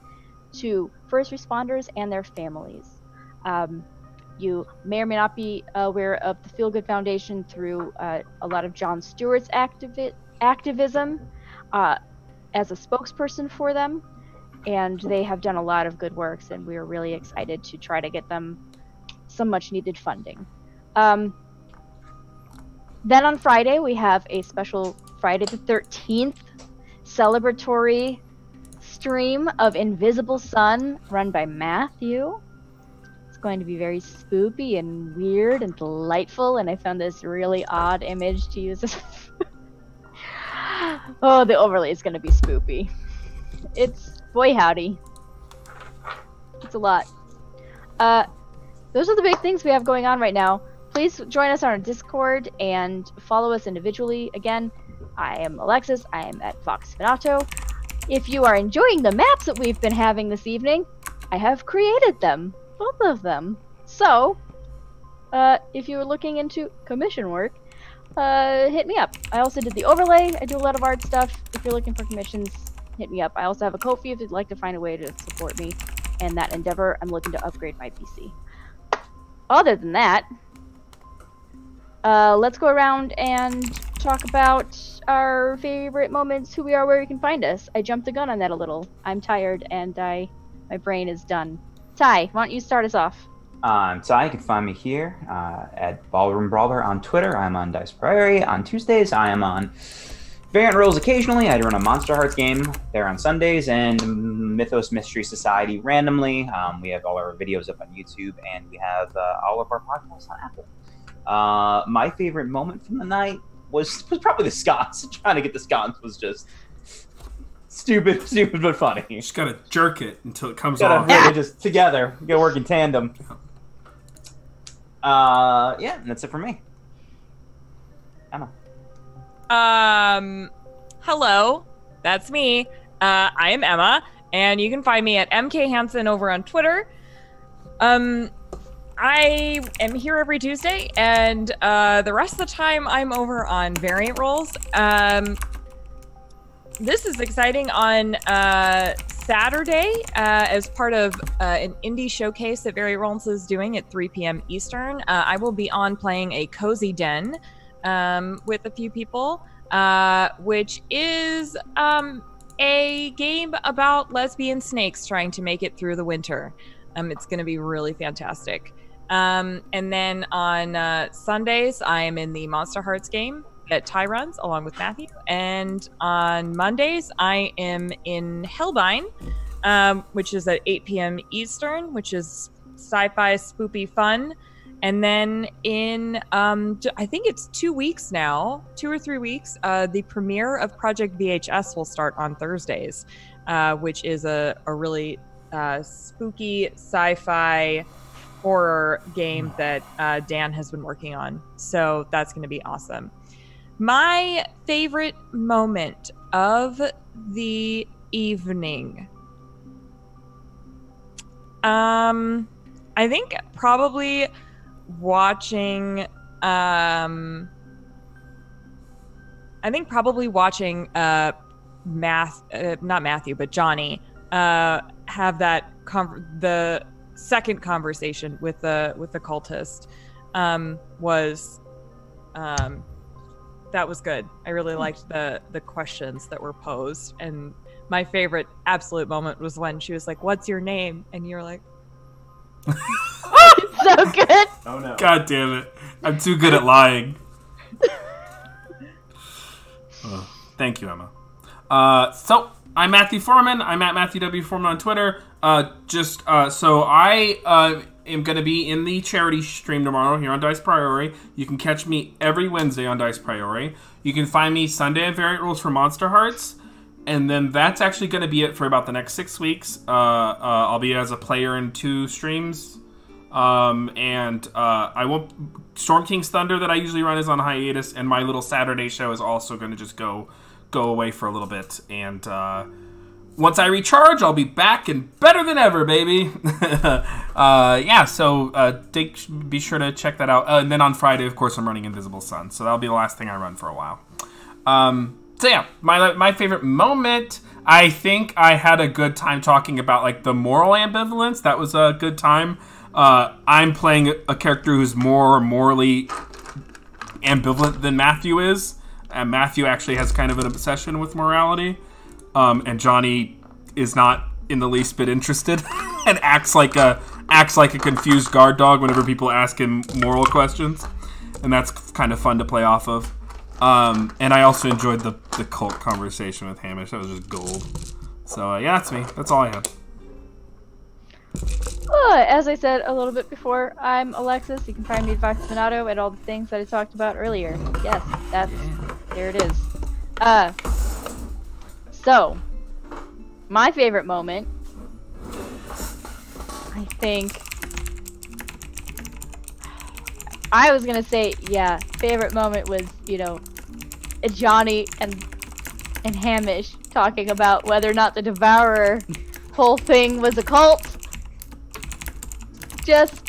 to first responders and their families. You may or may not be aware of the Feel Good Foundation through a lot of Jon Stewart's activism as a spokesperson for them, and they have done a lot of good works, and we are really excited to try to get them some much needed funding. Then on Friday we have a special Friday the 13th celebratory stream of Invisible Sun run by Matthew. It's going to be very spoopy and weird and delightful, and I found this really odd image to use as oh, the overlay is going to be spoopy. It's boy howdy. It's a lot. Those are the big things we have going on right now. Please join us on our Discord and follow us individually. Again, I am Alexis. I am at Vox Finato. If you are enjoying the maps that we've been having this evening, I have created them. Both of them. So, if you're looking into commission work, hit me up. I also did the overlay. I do a lot of art stuff. If you're looking for commissions, hit me up. I also have a Ko-fi if you'd like to find a way to support me in that endeavor. I'm looking to upgrade my PC. Other than that, let's go around and talk about our favorite moments, who we are, where you can find us. I jumped the gun on that a little. I'm tired and my brain is done. Ty, why don't you start us off? So you can find me here at Ballroom Brawler on Twitter. I'm on Dice Prairie on Tuesdays. I am on Variant Rolls occasionally. I run a Monster Hearts game there on Sundays, and Mythos Mystery Society randomly. We have all our videos up on YouTube, and we have all of our podcasts on Apple. My favorite moment from the night was probably the scones. Trying to get the scones was just stupid but funny. You just gotta jerk it until it comes Gotta off. really just together. You gotta work in tandem. Yeah, and that's it for me. Emma. Hello, that's me. I am Emma, and you can find me at MK Hansen over on Twitter. I am here every Tuesday, and the rest of the time I'm over on Variant Rolls. This is exciting. On Saturday, as part of an indie showcase that Variant Rolls is doing at 3 p.m. Eastern, I will be on playing a Cozy Den with a few people, which is a game about lesbian snakes trying to make it through the winter. It's going to be really fantastic. And then on Sundays, I am in the Monster Hearts game that Ty runs along with Matthew. And on Mondays, I am in Hellbine, which is at 8 p.m. Eastern, which is sci-fi spoopy fun. And then in, I think it's 2 weeks now, 2 or 3 weeks, the premiere of Project VHS will start on Thursdays, which is a really spooky sci-fi horror game that Dan has been working on. So that's going to be awesome. My favorite moment of the evening. I think probably watching Johnny have that the second conversation with the cultist was that was good. I really liked the questions that were posed, and my favorite absolute moment was when she was like, "What's your name?" and you're like, It's so good. Oh no. God damn it. I'm too good at lying. Oh, thank you, Emma. So, I'm Matthew Foreman. I'm at Matthew W. Foreman on Twitter. So I am going to be in the charity stream tomorrow here on Dice Priori. You can catch me every Wednesday on Dice Priori. You can find me Sunday at Variant Rules for Monster Hearts. And then that's actually going to be it for about the next 6 weeks. I'll be as a player in 2 streams. I won't... Storm King's Thunder that I usually run is on hiatus. And my little Saturday show is also going to just go away for a little bit. And once I recharge, I'll be back and better than ever, baby. Be sure to check that out. And then on Friday, of course, I'm running Invisible Sun. So that'll be the last thing I run for a while. So yeah, my favorite moment, I think I had a good time talking about like the moral ambivalence. That was a good time. I'm playing a character who's more morally ambivalent than Matthew is. And Matthew actually has kind of an obsession with morality. And Johnny is not in the least bit interested and acts like a confused guard dog whenever people ask him moral questions. And that's kind of fun to play off of. And I also enjoyed the cult conversation with Hamish. That was just gold. So, yeah, that's me. That's all I have. As I said a little bit before, I'm Alexis. You can find me at Vox Minato and all the things that I talked about earlier. Yes, there it is. So, my favorite moment, I think, I was gonna say, yeah, favorite moment was, Johnny and Hamish talking about whether or not the Devourer whole thing was a cult. Just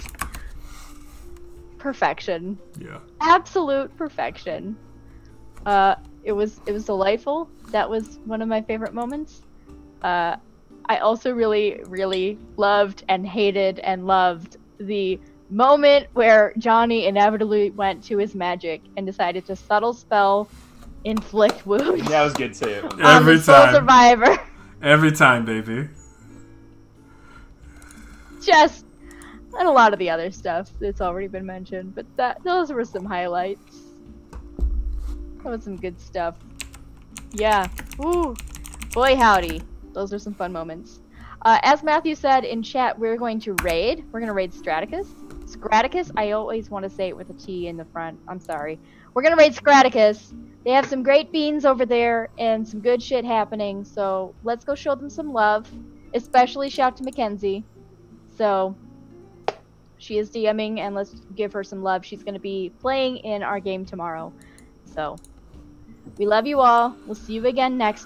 perfection. Yeah. Absolute perfection. It was delightful. That was one of my favorite moments. I also really, really loved and hated and loved the moment where Johnny inevitably went to his magic and decided to subtle spell inflict wounds. That was good too. Every time. Survivor. Every time, baby. Just, And a lot of the other stuff that's already been mentioned, but those were some highlights. That was some good stuff. Yeah. Ooh. Boy howdy. Those are some fun moments. As Matthew said in chat, we're going to raid. We're going to raid Straticus. Scraticus? I always want to say it with a T in the front. I'm sorry. We're going to raid Scraticus. They have some great beans over there and some good shit happening, so let's go show them some love. Especially shout to Mackenzie. So, she is DMing, and let's give her some love. She's going to be playing in our game tomorrow. So, we love you all. We'll see you again next